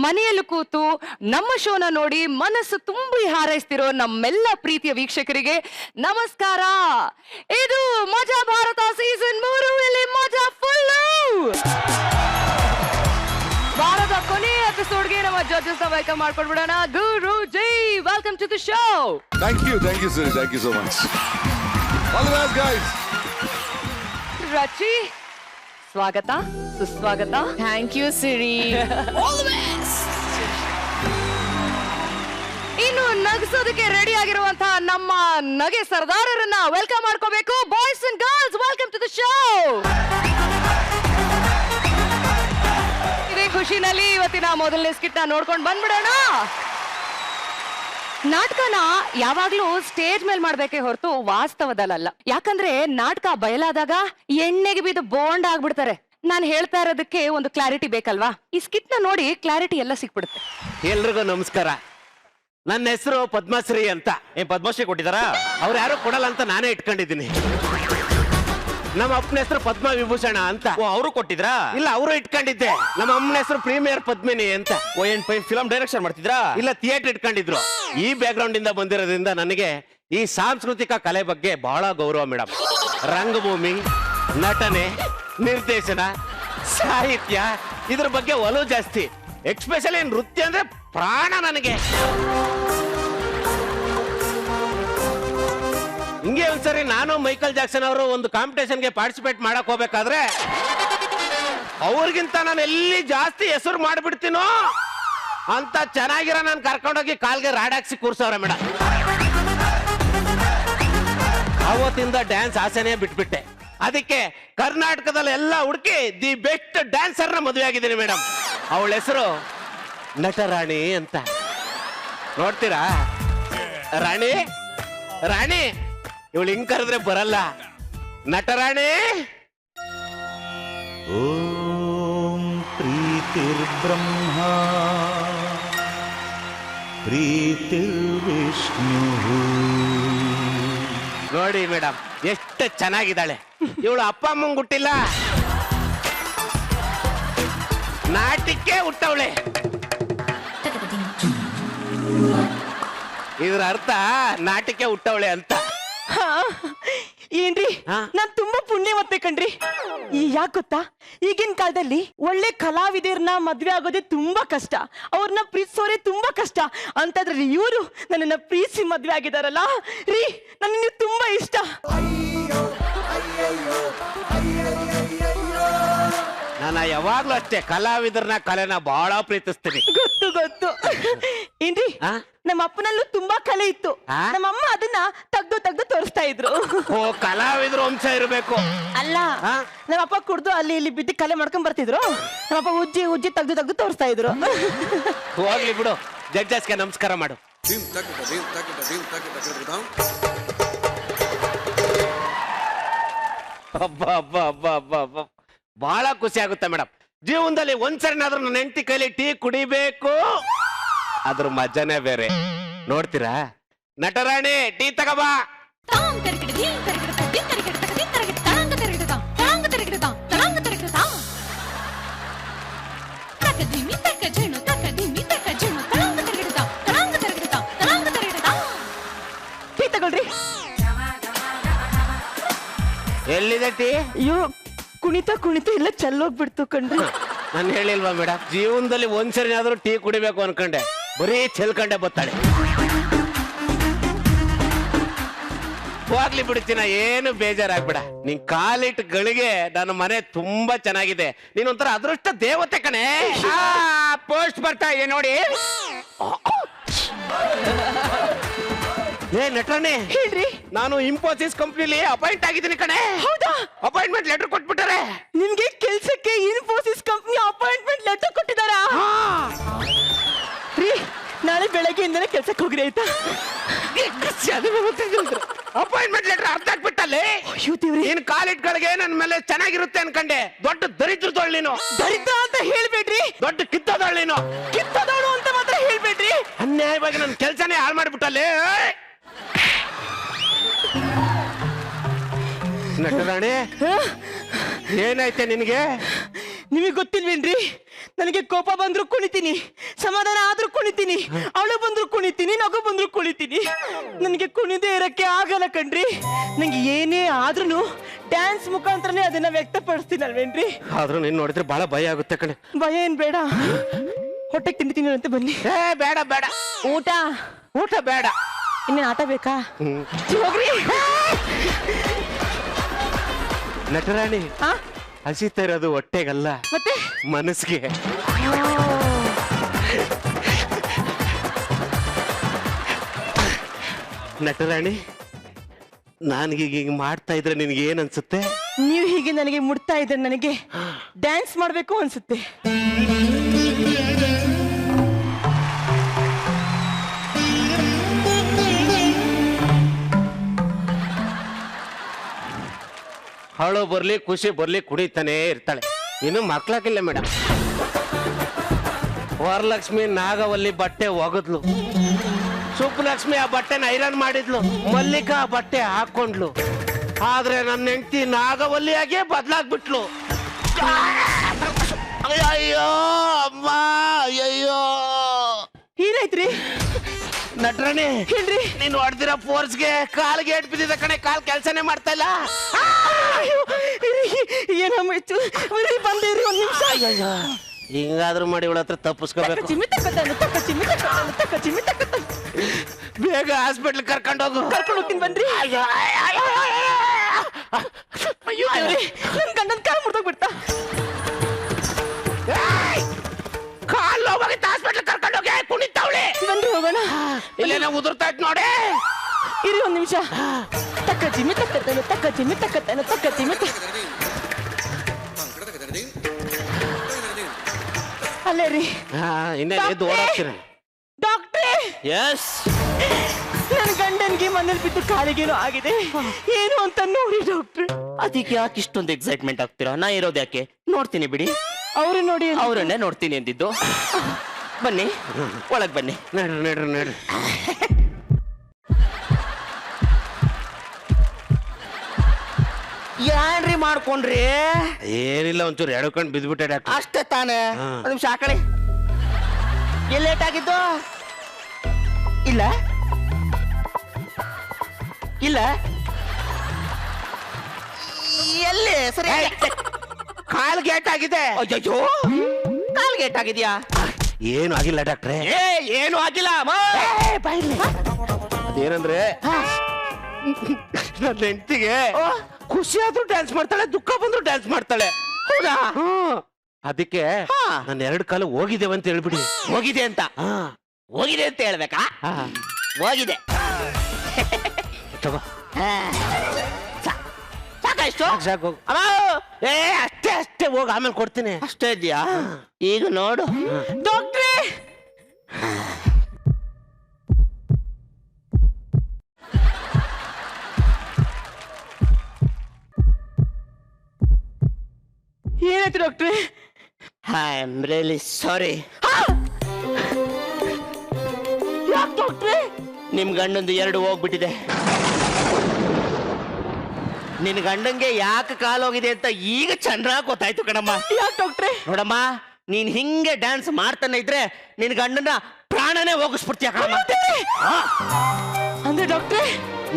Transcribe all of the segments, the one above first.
ಮನೆಯಲ್ಲಿ ಕೂತು ನಮ್ಮ ಶೋನ ನೋಡಿ ಮನಸ್ಸು ತುಂಬಿ ಹಾರೈಸ್ತಿರೋ ನಮ್ಮೆಲ್ಲ ಪ್ರೀತಿಯ ವೀಕ್ಷಕರಿಗೆ ನಮಸ್ಕಾರ. ಇದು ಮಜಾ ಭಾರತ ಸೀಸನ್ 3 ಇಲ್ಲಿ ಮಜಾ ಫುಲ್ಲು. ಭಾರತ ಕೊನೆಯ ಎಪಿಸೋಡ್ಗೆ ನಮ್ಮ ಜಡ್ಜಸ್ ವೆಲ್ಕಮ್ ಮಾಡ್ಕೊಂಡ್ಬಿಡೋಣ. Guruji, welcome to the show. Thank you sir, thank you so much. All the best guys. Rachi, ಸ್ವಾಗತ, ಸುಸ್ವಾಗತ. Thank you Siri. ಇನ್ನು ನಗಿಸೋದಕ್ಕೆ ರೆಡಿ ಆಗಿರುವಂತಹ ನಮ್ಮ ನಗೆ ಸರ್ದಾರರನ್ನ ವೆಲ್ಕಮ್ ಮಾಡ್ಕೋಬೇಕು. Boys and girls, welcome to the show. ಇದೇ ಖುಷಿನಲ್ಲಿ ಇವತ್ತಿನ ಮೊದಲನೇ ಸ್ಕಿಟ್ ನೋಡ್ಕೊಂಡು ಬಂದ್ಬಿಡೋಣ. ನಾಟಕನ ಯಾವಾಗ್ಲೂ ಸ್ಟೇಜ್ ಮೇಲೆ ಮಾಡ್ಬೇಕೇ ಹೊರತು ವಾಸ್ತವದಲ್ಲ. ಯಾಕಂದ್ರೆ ನಾಟಕ ಬಯಲಾದಾಗ ಎಣ್ಣೆಗೆ ಬಿದ್ದು ಬೋಂಡ್ ಆಗ್ಬಿಡ್ತಾರೆ. ನಾನು ಹೇಳ್ತಾ ಇರೋದಕ್ಕೆ ಒಂದು ಕ್ಲಾರಿಟಿ ಬೇಕಲ್ವಾ? ಈ ಸ್ಕಿಟ್ ನ ನೋಡಿ ಕ್ಲಾರಿಟಿ ಎಲ್ಲ ಸಿಕ್ಬಿಡುತ್ತೆ. ಎಲ್ರಿಗೂ ನಮಸ್ಕಾರ. ನನ್ನ ಹೆಸರು ಪದ್ಮಶ್ರೀ ಅಂತ. ಪದ್ಮಶ್ರೀ ಕೊಟ್ಟಿದಾರಾ? ಅವ್ರು ಯಾರು ಕೊಡಲ್ಲ ಅಂತ ನಾನೇ ಇಟ್ಕೊಂಡಿದ್ದೀನಿ. ನಮ್ಮ ಅಪ್ಪನ ಹೆಸರು ಪದ್ಮ ವಿಭೂಷಣ ಅಂತ. ಅವರು ಕೊಟ್ಟಿದ್ರಾ? ಇಲ್ಲ, ಅವರು ಇಟ್ಕೊಂಡಿದ್ದೆ. ನಮ್ಮ ಅಮ್ಮನ ಹೆಸರು ಪ್ರೀಮಿಯರ್ ಪದ್ಮಿನಿ ಅಂತ. ಫಿಲಂ ಡೈರೆಕ್ಷನ್ ಮಾಡ್ತಿದ್ರಾ? ಇಲ್ಲ, ಥಿಯೇಟರ್ ಇಟ್ಕೊಂಡಿದ್ರು. ಈ ಬ್ಯಾಕ್ ಗ್ರೌಂಡ್ ಇಂದ ಬಂದಿರೋದ್ರಿಂದ ನನಗೆ ಈ ಸಾಂಸ್ಕೃತಿಕ ಕಲೆ ಬಗ್ಗೆ ಬಹಳ ಗೌರವ ಮೇಡಮ್. ರಂಗಭೂಮಿ, ನಟನೆ, ನಿರ್ದೇಶನ, ಸಾಹಿತ್ಯ ಇದ್ರ ಬಗ್ಗೆ ಒಲವು ಜಾಸ್ತಿ. ಎಕ್ಸ್ಪೆಷಲಿ ನೃತ್ಯ ಅಂದ್ರೆ ಪ್ರಾಣ ನನಗೆ. ಹಿಂಗೆ ಒಂದ್ಸರಿ ನಾನು ಮೈಕಲ್ ಜಾಕ್ಸನ್ ಅವರು ಒಂದು ಕಾಂಪಿಟೇಷನ್ಗೆ ಪಾರ್ಟಿಸಿಪೇಟ್ ಮಾಡಕ್ ಹೋಗ್ಬೇಕಾದ್ರೆ ಅವ್ರಿಗಿಂತ ನಾನು ಎಲ್ಲಿ ಜಾಸ್ತಿ ಹೆಸರು ಮಾಡ್ಬಿಡ್ತೀನೋ ಅಂತ ಚೆನ್ನಾಗಿರೋ ನಾನು ಕರ್ಕೊಂಡೋಗಿ ಕಾಲ್ಗೆ ರಾಡಾಕ್ಸಿ ಕೂರ್ಸವ್ರೆ ಮೇಡಮ್. ಅವತ್ತಿಂದ ಡ್ಯಾನ್ಸ್ ಆಸೆನೇ ಬಿಟ್ಬಿಟ್ಟೆ. ಅದಕ್ಕೆ ಕರ್ನಾಟಕದಲ್ಲಿ ಎಲ್ಲ ಹುಡುಕಿ ದಿ ಬೆಸ್ಟ್ ಡ್ಯಾನ್ಸರ್ ನ ಮದುವೆ ಆಗಿದ್ದೀನಿ ಮೇಡಮ್. ಅವಳ ಹೆಸರು ನಟರಾಣಿ ಅಂತ. ನೋಡ್ತೀರಾ? ರಾಣಿ ರಾಣಿ ಇವಳು ಹಿಂಗ್ ಕರೆದ್ರೆ ಬರಲ್ಲ. ನಟರಾಣಿ. ಓಂ ಪ್ರೀತಿರ್ಬ್ರಹ್ಮ ಪ್ರೀತಿರ್ವಿಷ್ಣು. ನೋಡಿ ಮೇಡಮ್, ಎಷ್ಟು ಚೆನ್ನಾಗಿದ್ದಾಳೆ. ಇವಳು ಅಪ್ಪ ಅಮ್ಮಂಗ್ ಹುಟ್ಟಿಲ್ಲ, ನಾಟಕ್ಕೆ ಹುಟ್ಟವಳೆ. ಇದ್ರ ಅರ್ಥ ನಾಟಕ್ಕೆ ಹುಟ್ಟವಳೆ ಅಂತ. ಏನ್ರಿ, ನಾನ್ ತುಂಬಾ ಪುಣ್ಯವತ್ತೆ ಕಣ್ರಿ. ಯಾಕೆ ಗೊತ್ತಾ, ಈಗಿನ ಕಾಲದಲ್ಲಿ ಒಳ್ಳೆ ಕಲಾವಿದರನ್ನ ಮದ್ವೆ ಆಗೋದೇ ತುಂಬಾ ಕಷ್ಟ. ಅವ್ರನ್ನ ಪ್ರೀತಿಸೋರೆ ತುಂಬಾ ಕಷ್ಟ. ಅಂತದ್ರಲ್ಲಿ ಇವರು ನನ್ನನ್ನ ಪ್ರೀತಿಸಿ ಮದ್ವೆ ಆಗಿದಾರಲ್ಲ ರೀ, ನನಗೆ ನೀವು ತುಂಬಾ ಇಷ್ಟ. ನಾನು ಯಾವಾಗ್ಲೂ ಅಷ್ಟೇ ಕಲಾವಿದರನ್ನ ಕಲೆನ ಬಹಳ ಪ್ರೀತಿಸ್ತೀನಿ. ಗೊತ್ತು ಗೊತ್ತು. ಏನ್ರಿ, ನಮ್ಮ ಅಪ್ಪನಲ್ಲೂ ತುಂಬಾ ಕಲೆ ಇತ್ತು. ನಮ್ಮಮ್ಮ ಅದನ್ನ ತೆಗ್ದು ತೋರಿಸ್ತಾ ಇದ್ರು. ಓ, ಕಲಾವಿದ್ರು ವಂಶ ಇರಬೇಕು. ಅಲ್ಲ, ನಮ್ಮಪ್ಪ ಕುಡ್ದು ಅಲ್ಲಿ ಇಲ್ಲಿ ಬಿದ್ದು ಕಲೆ ಮಾಡ್ಕೊಂಡ್ ಬರ್ತಿದ್ರು. ನಮ್ಮಪ್ಪ ಉಜ್ಜಿ ತೆಗ್ದು ತೋರಿಸ್ತಾ ಇದ್ರು. ಹೋಗ್ಲಿ ಬಿಡು, ಜಡ್ಜಸ್ಗೆ ನಮಸ್ಕಾರ ಮಾಡು. ಹಬ್ಬ ಬಹಳ ಖುಷಿ ಆಗುತ್ತೆ ಮೇಡಮ್. ಜೀವನದಲ್ಲಿ ಒಂದ್ಸರಿನಾದ್ರೂ ನನ್ನ ಹೆಂಡತಿ ಕೈಲಿ ಟೀ ಕುಡಿಬೇಕು, ಅದ್ರ ಮಜಾನೇ ಬೇರೆ. ನೋಡ್ತೀರಾ? ನಟರಾಣಿ, ಟೀ ತಗೋಬಾ. ಟೀ ತಗೊಳ್ರಿ. ಎಲ್ಲಿದೆ ಟೀ? ಅಯ್ಯೋ, ಕುಣಿತ ಎಲ್ಲ ಚೆಲ್ಲೋಗ್ಬಿಡ್ತು ಕಣ್ರಿ. ನಾನು ಹೇಳಿಲ್ವಾ ಮೇಡಮ್, ಜೀವನದಲ್ಲಿ ಒಂದ್ಸರಿನಾದ್ರೂ ಟೀ ಕುಡಿಬೇಕು ಅನ್ಕೊಂಡೆ, ಬರೀ ಚೆಲ್ಕಂಡೆ ಬತ್ತಾಳೆ. ಹೋಗ್ಲಿ ಬಿಡ್ತೀನ, ಏನು ಬೇಜಾರಾಗ್ಬೇಡ. ನಿನ್ ಕಾಲಿಟ್ ಗಳಿಗೆ ನನ್ನ ಮನೆ ತುಂಬಾ ಚೆನ್ನಾಗಿದೆ. ನೀನೊಂಥರ ಅದೃಷ್ಟ ದೇವತೆ ಕಣೆ. ಪೋಸ್ಟ್ ಬರ್ತಾ ಇದೆ ನೋಡಿ. ಏ ನಟರಾಣಿ, ಹೇಳ್ರಿ. ನಾನು ಇನ್ಫೋಸಿಸ್ ಕಂಪ್ನಿಲಿ ಅಪಾಯಿಂಟ್ ಆಗಿದ್ದೀನಿ ಕಣೆ. ಹೌದಾ? ಅಪಾಯಿಂಟ್ಮೆಂಟ್ ಲೆಟರ್ ಕೊಟ್ಬಿಟ್ಟಾರೆ. ನಿಮ್ಗೆ ಕೆಲ್ಸಕ್ಕೆ ಇನ್ಫೋಸಿಸ್ ಕಂಪ್ನಿ ಅಪಾಯಿಂಟ್ಮೆಂಟ್ ಲೆಟರ್ ಕೊಟ್ಟಿದಾರಾ? ರೀ, ನಾಳೆ ಬೆಳಗ್ಗೆಯಿಂದನೇ ಕೆಲ್ಸಕ್ಕೆ ಹೋಗ್ರಿ ಆಯ್ತಾ? ಅಪಾಯಿಂಟ್ಮೆಂಟ್ ಲೆಟರ್ ಅರ್ಥ ಆಗ್ಬಿಟ್ಟಲ್ಲಿ. ಅಯ್ಯೋ ದೇವ್ರಿ, ನೀನ್ ಕಾಲಿಟ್ಗಳಿಗೆ ನನ್ ಮೇಲೆ ಚೆನ್ನಾಗಿರುತ್ತೆ ಅನ್ಕಂಡೆ. ದೊಡ್ಡ ದರಿದ್ರದೊಳ್ ನೀನು. ದರಿದ್ರ ಅಂತ ಹೇಳ್ಬೇಡ್ರಿ. ದೊಡ್ಡ ಕಿತ್ತದೊಳ್ ನೀನು. ಕಿತ್ತದವಳು ಅಂತ ಮಾತ್ರ ಹೇಳ್ಬೇಡ್ರಿ. ಅನ್ಯಾಯವಾಗಿ ನನ್ ಕೆಲ್ಸನೇ ಹಾಳು ಮಾಡ್ಬಿಟ್ಟಲ್ಲಿ. ನಟರಾಣಿ, ಏನಾಯ್ತೆ ನಿನಗೆ? ನಿಮಗೆ ಗೊತ್ತಿಲ್ವೇನ್ರಿ, ನನಗೆ ಕೋಪ ಬಂದ್ರು ಕುಣಿತೀನಿ, ಸಮಾಧಾನ ಆದ್ರೂ ಕುಣಿತೀನಿ, ಅವಳು ಬಂದ್ರು ಕುಣಿತೀನಿ, ನಗು ಬಂದ್ರು ಕುಣಿತೀನಿ. ನನಗೆ ಕುಣಿದೇ ಇರಕ್ಕೆ ಆಗಲ್ಲ ಕಣ್ರಿ. ನಂಗೆ ಏನೇ ಆದ್ರೂ ಡ್ಯಾನ್ಸ್ ಮುಖಾಂತರನೇ ಅದನ್ನ ವ್ಯಕ್ತಪಡಿಸ್ತೀನಲ್ವೇನ್ರಿ. ಆದ್ರೂ ನೀನ್ ನೋಡಿದ್ರೆ ಬಹಳ ಭಯ ಆಗುತ್ತೆ ಕಣೆ. ಭಯ ಏನ್ ಬೇಡ, ಹೊಟ್ಟೆಗೆ ತಿಂಡಿ ಅಂತ ಬನ್ನಿ. ಬೇಡ ಬೇಡ, ಊಟ ಊಟ ಬೇಡ. ಇನ್ನೇನ್ ಆಟ ಬೇಕಾ? ಹೋಗ್ರಿ. ನಟರಾಣಿ, ಹಾ ಹಸಿತಾ ಇರೋದು ಹೊಟ್ಟೆಗಲ್ಲ, ಮತ್ತೆ ಮನಸ್ಸಿಗೆ. ನಟರಾಣಿ, ನಾನೀಗ ಹಿಂಗ್ ಮಾಡ್ತಾ ಇದ್ರೆ ನಿನ್ಗೆ ಏನ್ ಅನ್ಸುತ್ತೆ? ನೀವು ಹೀಗೆ ನನಗೆ ಮುಡ್ತಾ ಇದ್ರೆ ನನಗೆ ಡ್ಯಾನ್ಸ್ ಮಾಡ್ಬೇಕು ಅನ್ಸುತ್ತೆ. ಹಾಳು ಬರ್ಲಿ ಖುಷಿ ಬರ್ಲಿ ಕುಣಿತಾನೆ ಇರ್ತಾಳೆ. ಇನ್ನು ಮಕ್ಳಾಕಿಲ್ಲ ಮೇಡಮ್. ವರಲಕ್ಷ್ಮಿ ನಾಗವಲ್ಲಿ ಬಟ್ಟೆ ಒಗದ್ಲು, ಸುಬ್ಬಲಕ್ಷ್ಮಿ ಆ ಬಟ್ಟೆನ ಐರನ್ ಮಾಡಿದ್ಲು, ಮಲ್ಲಿಕಾ ಆ ಬಟ್ಟೆ ಹಾಕೊಂಡ್ಲು. ಆದ್ರೆ ನನ್ನ ಹೆಂಡತಿ ನಾಗವಲ್ಲಿಯಾಗೆ ಬದ್ಲಾಗ್ಬಿಟ್ಲು. ಅಯ್ಯೋ ಅಮ್ಮ, ಅಯ್ಯೋ. ಏನಾಯ್ತ್ರಿ ನಟ್ರಾಣಿ, ಹೇಳ್ರಿ. ನೀನ್ ಹೊಡೆದಿರೋ ಫೋರ್ಸ್ಗೆ ಕಾಲ್ಗೆ ಏಟ್ ಬಿದ್ದಿದೆ ಕಣೆ. ಕಾಲ್ ಕೆಲ್ಸನೇ ಮಾಡ್ತಾ ಇಲ್ಲ. ಏನಾಯ್ತು ಬಂದಿರಿ ಒಂದ್ ನಿಮಿಷ. ಹಿಂಗಾದ್ರೂ ಮಾಡಿ ಇವಳ ಹತ್ರ ತಪ್ಪಿಸ್ಕೋಬೇಕು. ಬೇಗ ಹಾಸ್ಪಿಟ್ಲ್ ಕರ್ಕೊಂಡು ಹೋಗು. ಕರ್ಕೊಂಡು ಹೋಗ್ತೀನಿ ಬನ್ರಿ. ನನ್ ಗಂಡನ್ ಕಾಲ್ ಮುರ್ದೋಗ್ಬಿಡ್ತಾ. ಕಾಲ್ ಹೋಗಿತ್ತು, ಹಾಸ್ಪಿಟ್ಲ್ ಕರ್ಕೊಂಡು ಹೋಗಿ. ಕುಣಿತಾವಳೆ. ಬನ್ರಿ ಹೋಗೋಣ. ಇಲ್ಲೇನೋ ಉದುರ್ತಾ ಇತ್ತು ನೋಡಿ. ಇರಿ ಒಂದ್ ನಿಮಿಷ. ತಕ್ಕ ಚಿಮ್ಮಿ ತಕ್ಕತ್ತೇನೆ, ತಕ್ಕ ಚಿಮ್ಮಿ ತಕ್ಕತ್ತೇನೆ, ತಕ್ಕ ಚಿಮ್ಮಿ. ಅಲ್ಲೇ ರೀ. ಇನ್ನೇನು ಓಡಾಡ್ತೀರ? ಡಾಕ್ಟ್ರೇ, ಎಸ್, ನನ್ ಗಂಡನ್ಗೆ ಮನೇಲಿ ಬಿದ್ದು ಕಾಲಿಗೇನೋ ಆಗಿದೆ. ಏನು ಅಂತ ನೋಡಿ ಡಾಕ್ಟ್ರೆ. ಅದಕ್ಕೆ ಯಾಕೆ ಇಷ್ಟೊಂದು ಎಕ್ಸೈಟ್ಮೆಂಟ್ ಆಗ್ತೀರಾ? ನಾ ಇರೋದು ಯಾಕೆ? ನೋಡ್ತೀನಿ ಬಿಡಿ. ಅವ್ರು ನೋಡಿ ಅವರನ್ನೇ ನೋಡ್ತೀನಿ ಅಂದಿದ್ದು. ಬನ್ನಿ, ಒಳಗ್ ಬನ್ನಿ. ನಡ್ರಿ ನಡ್ರಿ ನಡ್ರಿ. ಏನ್ರಿ ಮಾಡ್ಕೊಂಡ್ರಿ? ಏನಿಲ್ಲ, ಒಂಚೂರು ಎಡ್ಕೊಂಡು ಬಿದ್ಬಿಟ್ಟೆ ಡಾಕ್ಟರ್. ಅಷ್ಟೇ ತಾನೇ. ಒಂದ್ ನಿಮಿಷ ಆ ಕಡೆ. ಎಲ್ಲಿ ಲೇಟ್ ಆಗಿದ್ದು? ಇಲ್ಲ ಇಲ್ಲ, ಎಲ್ಲಿ? ಸರಿ, ಕಾಲ್ ಗೇಟ್ ಆಗಿದೆ. ಅಯ್ಯೋ, ಕಾಲ್ ಗೇಟ್ ಆಗಿದ್ಯಾ? ಏನು ಆಗಿಲ್ಲ ಡಾಕ್ಟ್ರೆ. ಏನು ಆಗಿಲ್ಲ. ಏನಂದ್ರೆ ನನ್ನ ಹೆಂಡತಿಗೆ ಖುಷಿ ಆದ್ರೂ ಡ್ಯಾನ್ಸ್ ಮಾಡ್ತಾಳೆ, ದುಃಖ ಬಂದ್ರು ಡ್ಯಾನ್ಸ್ ಮಾಡ್ತಾಳೆ. ಹೌದಾ? ಅದಕ್ಕೆ ನನ್ನ 2 ಕಾಲು ಹೋಗಿದ್ದೇವೆ ಅಂತ ಹೇಳ್ಬಿಡಿ. ಹೋಗಿದೆ ಅಂತ? ಹೋಗಿದೆ ಅಂತ ಹೇಳ್ಬೇಕಾ? ಹೋಗಿದೆ. ತಗೋ, ಸಾಕಾಯ್ತು? ಸಾಕು. ಅಷ್ಟೇ ಅಷ್ಟೇ, ಹೋಗಿ ಆಮೇಲೆ ಕೊಡ್ತೀನಿ. ಅಷ್ಟೇ ಇದೆಯಾ? ಈಗ ನೋಡು ಡಾಕ್ಟ್ರೇ. ಏನಾಯ್ತು ಡಾಕ್ಟ್ರೇ? I am really sorry. ಯಾಕೆ ಡಾಕ್ಟ್ರೇ? ನಿಮ್ ಗಂಡಂದು 2 ಹೋಗ್ಬಿಟ್ಟಿದೆ. ನಿನ್ ಗಂಡಂಗೆ ಯಾಕೆ ಕಾಲೋಗಿದೆ ಅಂತ ಈಗ ಚೆನ್ನಾಗಿ ಗೊತ್ತಾಯ್ತು ಕಣಮ್ಮ. ಯಾಕೆ ಡಾಕ್ಟ್ರೇ? ನೋಡಮ್ಮ, ನೀನ್ ಹಿಂಗೆ ಡ್ಯಾನ್ಸ್ ಮಾಡ್ತಾನೆ ಇದ್ರೆ ನಿನ್ ಗಂಡನ ಪ್ರಾಣನೇ ಹೋಗಿಸ್ಬಿಡ್ತೀಯ ಕಣಮ್ಮ. ಅಂದ್ರೆ ಡಾಕ್ಟ್ರೇ,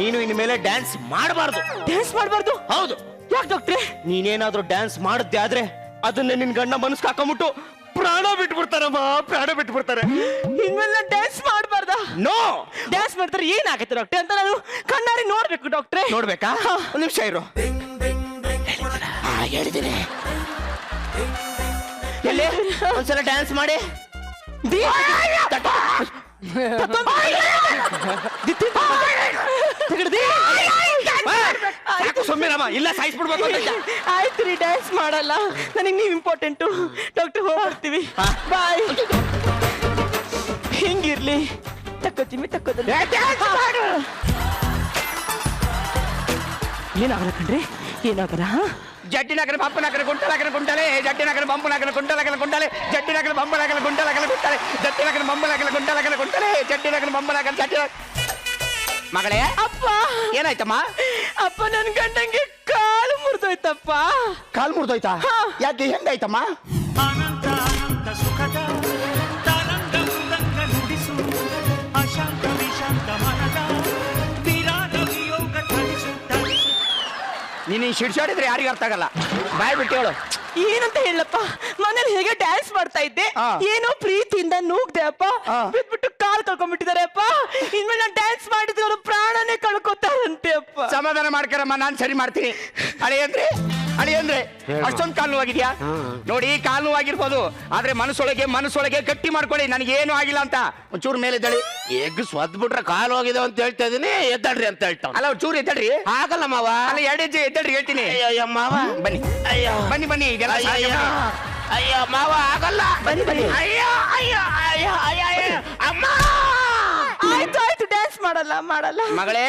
ನೀನು ಇನ್ ಮೇಲೆ ಡ್ಯಾನ್ಸ್ ಮಾಡಬಾರ್ದು. ಡ್ಯಾನ್ಸ್ ಮಾಡಬಾರ್ದು? ಹೌದು. ಯಾಕೆ ಡಾಕ್ಟ್ರೇ? ನೀನೇನಾದ್ರೂ ಡ್ಯಾನ್ಸ್ ಮಾಡಿದ್ದೆ ಆದ್ರೆ ಅದನ್ನ ನಿನ್ ಗಂಡ ಮನಸ್ಸು ಹಾಕೊಂಡ್ಬಿಟ್ಟು ಪ್ರಾಣ ಬಿಟ್ಬಿಡ್ತಾರಮ್ಮ, ಪ್ರಾಣ ಬಿಟ್ಬಿಡ್ತಾರೆ. ಇನ್ಮೇಲೆ ಡ್ಯಾನ್ಸ್ ಮಾಡಬಾರ್ದಾ? ನೋ, ಡ್ಯಾನ್ಸ್ ಮಾಡ್ತಾರೆ ಏನಾಗುತ್ತೆ ಡಾಕ್ಟ್ರೆ ಅಂತ ನಾನು ಕಣ್ಣಾರಿ ನೋಡ್ಬೇಕು ಡಾಕ್ಟ್ರೆ. ನೋಡ್ಬೇಕಾ? ಒಂದ್ ನಿಮಿಷ ಇರು. ಹೇಳಿದ್ದೀನಿ. ಎಲ್ಲಿ? ಒಂದ್ಸಲ ಡ್ಯಾನ್ಸ್ ಮಾಡಿ. ಸುಮ್ಮಿರಮ್ಮ, ಇಲ್ಲ ಸಾಯಿಸ್ಬಿಡ್ಬೇಕು. ಆಯ್ತು ರೀ, ಡ್ಯಾನ್ಸ್ ಮಾಡಲ್ಲ. ನನಗೆ ನೀವು ಇಂಪಾರ್ಟೆಂಟು ಡಾಕ್ಟ್ರೆ. ಹೋಗ್ಬರ್ತೀವಿ, ಬಾಯ್. ಹಿಂಗಿರ್ಲಿ. ತಕ್ಕೋತೀನಿ, ತಕ್ಕೋತೀನಿ. ಏನಾಗಲ್ಲ ಕಣ್ರಿ, ಏನಾಗಲ್ಲ. ಜಟ್ಟಿನಗರ ಬಂಪನಗರ ಗುಂಟಲಗರ ಗುಂಟಲೆ, ಜಟ್ಟಿನಗರ ಬಂಪನಗರ ಗುಂಟಲಗರ ಗುಂಟಲೆ, ಜಟ್ಟಿನಗರ ಬಂಪನಗರ ಗುಂಟಲಗರ ಗುಂಟಲೆ, ಜಟ್ಟಿನಗರ ಬಂಪನಗರ ಗುಂಟಲಗರ ಗುಂಟಲೆ, ಜಟ್ಟಿನಗರ ಬಂಪನಗರ ಜಟ್ಟಿನ. ಮಗಳೇ, ಅಪ್ಪ ಏನಾಯ್ತಮ್ಮ? ಅಪ್ಪ, ನನ್ ಗಂಡಂಗೆ ಕಾಲು ಮುರಿದೋಯ್ತಪ್ಪ. ಕಾಲು ಮುರಿದೋಯ್ತಾ? ಯಾಕೆ, ಹೆಂಗಾಯ್ತಮ್ಮ? ಅನಂತ ಅನಂತ ಸುಖದ ತರಂಗ ನೀನು ಶಿಡ್ಸಾಡಿದ್ರೆ ಯಾರಿಗೂ ಅರ್ಥ ಆಗಲ್ಲ. ಬಾಯ್ ಬಿಟ್ಟು ಹೇಳು. ಏನಂತ ಹೇಳಪ್ಪ, ಮನೇಲಿ ಹೇಗೆ ಡ್ಯಾನ್ಸ್ ಮಾಡ್ತಾ ಇದ್ದೆ, ಆ. ಏನೋ ಪ್ರೀತಿಯಿಂದ ನೂಗ್ದೆ ಅಪ್ಪ, ಆ. ಬಿಟ್ಬಿಟ್ಟು ಕಾಲ್ ಕಳ್ಕೊಂಡ್ಬಿಟ್ಟಿದ್ದಾರೆ ಅಪ್ಪ. ಇನ್ಮೇಲೆ ನಾನು ಡ್ಯಾನ್ಸ್ ಮಾಡಿದ್ರೆ ಅವ್ರು ಪ್ರಾಣನೇ ಕಳ್ಕೊತಾರಂತೆ ಅಪ್ಪ. ಸಮಾಧಾನ ಮಾಡ್ಕರಮ್ಮ, ನಾನ್ ಸರಿ ಮಾಡ್ತೀನಿ. ಅಳಿಯಂದ್ರೆ ಅಷ್ಟೊಂದು ಕಾಲು ನೋವಾಗಿದ್ಯಾ? ನೋಡಿ, ಕಾಲು ನೋವಾಗಿರ್ಬೋದು, ಆದ್ರೆ ಮನಸ್ಸೊಳಗೆ ಗಟ್ಟಿ ಮಾಡ್ಕೊಳ್ಳಿ, ನನಗೇನು ಆಗಿಲ್ಲ ಅಂತ. ಒಂಚೂರು ಮೇಲೆ ಎದ್ದಳಿ. ಎಗ್ ಸ್ವದ್ ಬಿಟ್ರೆ ಕಾಲು ಹೋಗಿದೆ ಅಂತ ಹೇಳ್ತಾ ಇದೀನಿ, ಎದ್ದಳ್ರಿ ಅಂತ ಹೇಳ್ತಾವ. ಅಲ್ಲ ಒಂಚೂರು ಎದ್ದಳ್ರಿ. ಆಗಲ್ಲ ಮಾವ. ಅಲ್ಲ 2 ಹೆಜ್ಜೆ ಎದ್ದಳ್ರಿ ಹೇಳ್ತೀನಿ. ಅಯ್ಯೋ ಮಾವ, ಬನ್ನಿ ಅಯ್ಯೋ ಬನ್ನಿ ಇದೆಲ್ಲ ಅಯ್ಯೋ ಅಯ್ಯೋ ಮಾವ, ಆಗಲ್ಲ. ಬನ್ನಿ. ಅಯ್ಯೋ ಅಯ್ಯೋ ಅಯ್ಯೋ ಅಯ್ಯೋ ಅಯ್ಯೋ ಅಮ್ಮ. ಆಯ್ತು ಡ್ಯಾನ್ಸ್ ಮಾಡಲ್ಲ. ಮಗಳೇ,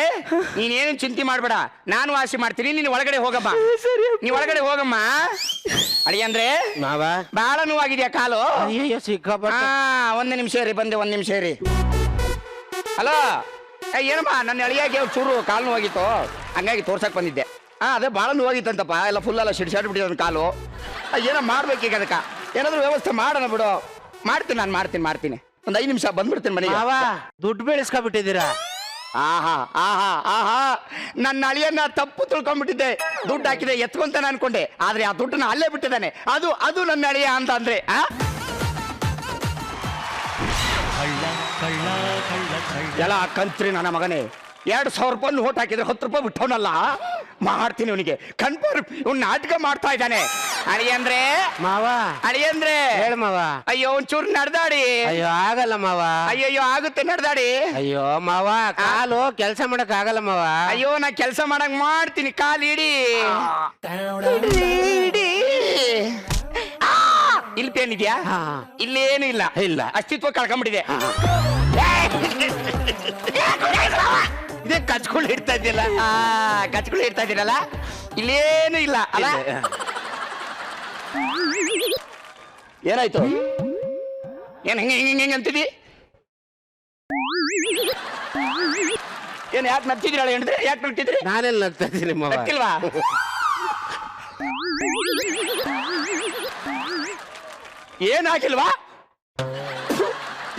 ನೀನೇನು ಚಿಂತೆ ಮಾಡ್ಬೇಡ, ನಾನು ವಾಸಿ ಮಾಡ್ತೀನಿ. ನೀನು ಒಳಗಡೆ ಹೋಗಮ್ಮ. ಸರಿ ನೀ ಒಳಗಡೆ ಹೋಗಮ್ಮ. ಅಳಿಯಂದ್ರೆ ಮಾವ, ಬಹಳ ನೋವಾಗಿದ್ಯಾ ಕಾಲು? ಅಯ್ಯೋ ಸಿಕ್ಕಾಪಟ್ಟೆ. ಒಂದೇ ನಿಮಿಷ ಇರಿ, ಬಂದೆ, 1 ನಿಮಿಷ ಇರಿ. ಹಲೋ, ಏನಮ್ಮ, ನನ್ನ ಅಳಿಯಾಗೆ ಚೂರು ಕಾಲು ನೋವಾಗಿತ್ತು, ಹಂಗಾಗಿ ತೋರ್ಸಕ್ ಬಂದಿದ್ದೆ. ಅದೇ ಭಾಳ ನೋವಾಗಿತ್ತಂತಪ್ಪ, ಎಲ್ಲ ಫುಲ್ ಎಲ್ಲ ಸಿಡ್ಸಾಡ್ಬಿಟ್ಟಿದೆ ಕಾಲು. ಏನೋ ಮಾಡ್ಬೇಕೀಗ, ಅದಕ್ಕೆ ಏನಾದ್ರೂ ವ್ಯವಸ್ಥೆ ಮಾಡೋಣ ಬಿಡು. ಮಾಡ್ತೀನಿ. ಒಂದು 5 ನಿಮಿಷ ಬಂದ್ಬಿಡ್ತೀನಿ ಮನೆಗೆ. ಮಾವ, ದುಡ್ಡು ಬೆಳೆಸ್ಕೊಬಿಟ್ಟಿದ್ದೀರಾ? ಆಹಾ, ನನ್ನ ಅಳಿಯನ್ನ ತಪ್ಪು ತಿಳ್ಕೊಂಡ್ಬಿಟ್ಟಿದ್ದೆ. ದುಡ್ಡು ಹಾಕಿದೆ ಎತ್ಕೊಂತಾನೆ ಅನ್ಕೊಂಡೆ, ಆದ್ರೆ ಆ ದುಡ್ಡನ್ನ ಅಲ್ಲೇ ಬಿಟ್ಟಿದ್ದಾನೆ. ಅದು ನನ್ನ ಅಳಿಯ ಅಂತ ಅಂದ್ರೆ ಎಲ್ಲ ಕಂತ್ರಿ ನನ್ನ ಮಗನೇ. 2,000 ರೂಪಾಯಿ ನೋಟ್ ಹಾಕಿದ್ರೆ 10 ರೂಪಾಯಿ ಬಿಟ್ಟವನಲ್ಲ. ಮಾಡ್ತೀನಿ ಅವನಿಗೆ ಕನ್ಫರ್ಮ್. ಇವ್ನು ನಾಟಕ ಮಾಡ್ತಾ ಇದ್ದಾನೆ. ಅಳಿಯಂದ್ರೆ ಮಾವ, ಅಳಿಯಂದ್ರೆ ಹೇಳ ಮಾವ. ಅಯ್ಯೋ ಒಂಚೂರು ನಡೆದಾಡಿ. ಅಯ್ಯೋ ಆಗಲ್ಲ ಮಾವ. ಅಯ್ಯೋ ಆಗುತ್ತೆ, ನಡೆದಾಡಿ. ಅಯ್ಯೋ ಮಾವ, ಕಾಲು ಕೆಲಸ ಮಾಡಕ್ ಆಗಲ್ಲ ಮಾವ. ಅಯ್ಯೋ ನಾ ಕೆಲಸ ಮಾಡಂಗ್ ಮಾಡ್ತೀನಿ, ಕಾಲು ಇಡಿ. ಇಲ್ಲಿ ಪೇನ್ ಇದೆಯಾ? ಇಲ್ಲೇನು ಇಲ್ಲ. ಅಸ್ತಿತ್ವ ಕಳ್ಕೊಂಡ್ಬಿಟ್ಟಿದೆ. ಇದೇ ಕಚ್ಕೊಂಡು ಇಡ್ತಾ ಇದ್ದಿಲ್ಲ. ಕಚ್ಗಳು ಇಡ್ತಾ ಇದ್ದೀರಲ್ಲ, ಇಲ್ಲೇನು ಇಲ್ಲ ಅಲ್ಲ. ಏನಾಯ್ತು? ಏನ್ ಹೆಂಗೆ ಅಂತಿದಿ? ಏನ್ ಯಾಕೆ ನಗ್ತಿದ್ರಲ್ಲ? ಹೇಳಿದ್ರೆ ಯಾಕೆ ನಗ್ತಿದ್ರಿ? ನಾನೆಲ್ಲ ನಗ್ತಾ ಇದ್ದೀನಿ ಮಾವ. ನಗ್ತಿಲ್ವಾ? ಏನಾಗಿಲ್ವಾ?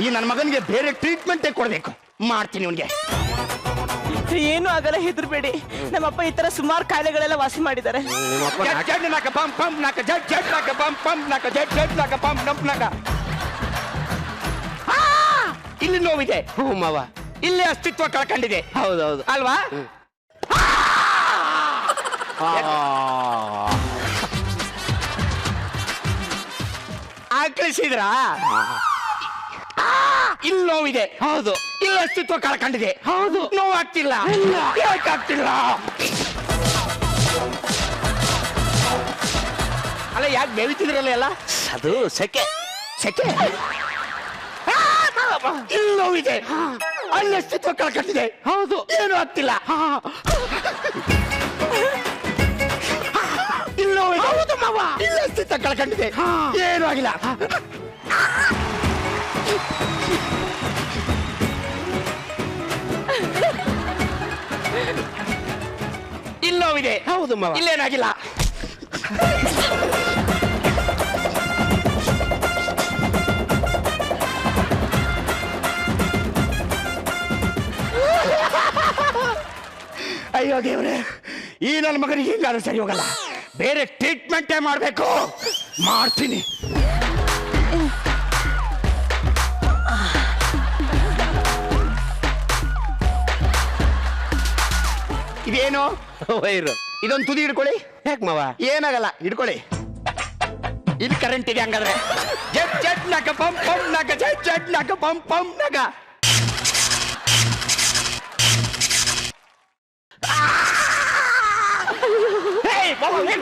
ಈ ನನ್ನ ಮಗನಿಗೆ ಬೇರೆ ಟ್ರೀಟ್ಮೆಂಟೇ ಕೊಡ್ಬೇಕು. ಮಾಡ್ತೀನಿ ಅವನಿಗೆ. ಏನು ಆಗಲ್ಲ, ಹೆದರ್ಬೇಡಿ. ನಮ್ಮಪ್ಪ ಈ ತರ ಸುಮಾರು ಕಾಯಿಲೆಗಳೆಲ್ಲ ವಾಸಿ ಮಾಡಿದ್ದಾರೆ. ಇಲ್ಲಿ ನೋವಿದೆ. ಹ್ಞೂ ಮಾವ, ಇಲ್ಲಿ ಅಸ್ತಿತ್ವ ಕಳ್ಕೊಂಡಿದೆ. ಹೌದೌದು ಅಲ್ವಾ? ಆಕಳಿಸಿದ್ರ? ಇಲ್ಲಿ ನೋವಿದೆ. ಹೌದು. ಇಲ್ಲಿ ಅಸ್ತಿತ್ವ ಕಳ್ಕೊಂಡಿದೆ. ಹೌದು. ನೋವಾಗ್ತಿಲ್ಲ. ಯಾಕಾಗ್ತಿಲ್ಲ? ಅಲ್ಲ, ಯಾಕೆ ಬೆಳಿತಿದ್ರಲ್ಲ ಎಲ್ಲ? ಅದು ಸೆಕೆ. ಇಲ್ಲಿ ನೋವಿದೆ. ಅಲ್ಲಿ ಅಸ್ತಿತ್ವ ಕಳ್ಕೊಂಡಿದೆ. ಹೌದು. ಏನು ಆಗ್ತಿಲ್ಲ. ಇಲ್ಲಿ ನೋವಿದೆ. ಹೌದು ಮಾವ. ಇಲ್ಲಿ ಅಸ್ತಿತ್ವ ಕಳ್ಕೊಂಡಿದೆ. ಏನು ಆಗಿಲ್ಲ. ಇಲ್ಲಿ ನೋವಿದೆ. ಹೌದು ಮಾವ. ಇಲ್ಲೇನಾಗಿಲ್ಲ. ಅಯ್ಯೋ ದೇವ್ರೆ, ಈ ನನ್ನ ಮಗನಿಗೆ ಹಿಂಗಾದ್ರೂ ಸರಿ ಹೋಗಲ್ಲ. ಬೇರೆ ಟ್ರೀಟ್ಮೆಂಟೇ ಮಾಡಬೇಕು. ಮಾಡ್ತೀನಿ. ಇದೇನು? ವೈರು. ಇದೊಂದು ತುದಿ ಹಿಡ್ಕೊಳ್ಳಿ. ಯಾಕೆ ಮಾವ? ಏನಾಗಲ್ಲ, ಹಿಡ್ಕೊಳ್ಳಿ. ಇಲ್ಲಿ ಕರೆಂಟ್ ಇದೆ. ಹಂಗಾದ್ರೆ ಜಟ್ ನಕ ಪಂ ನಕ ಜಟ್ ನಕ ಪಂ ನಕ.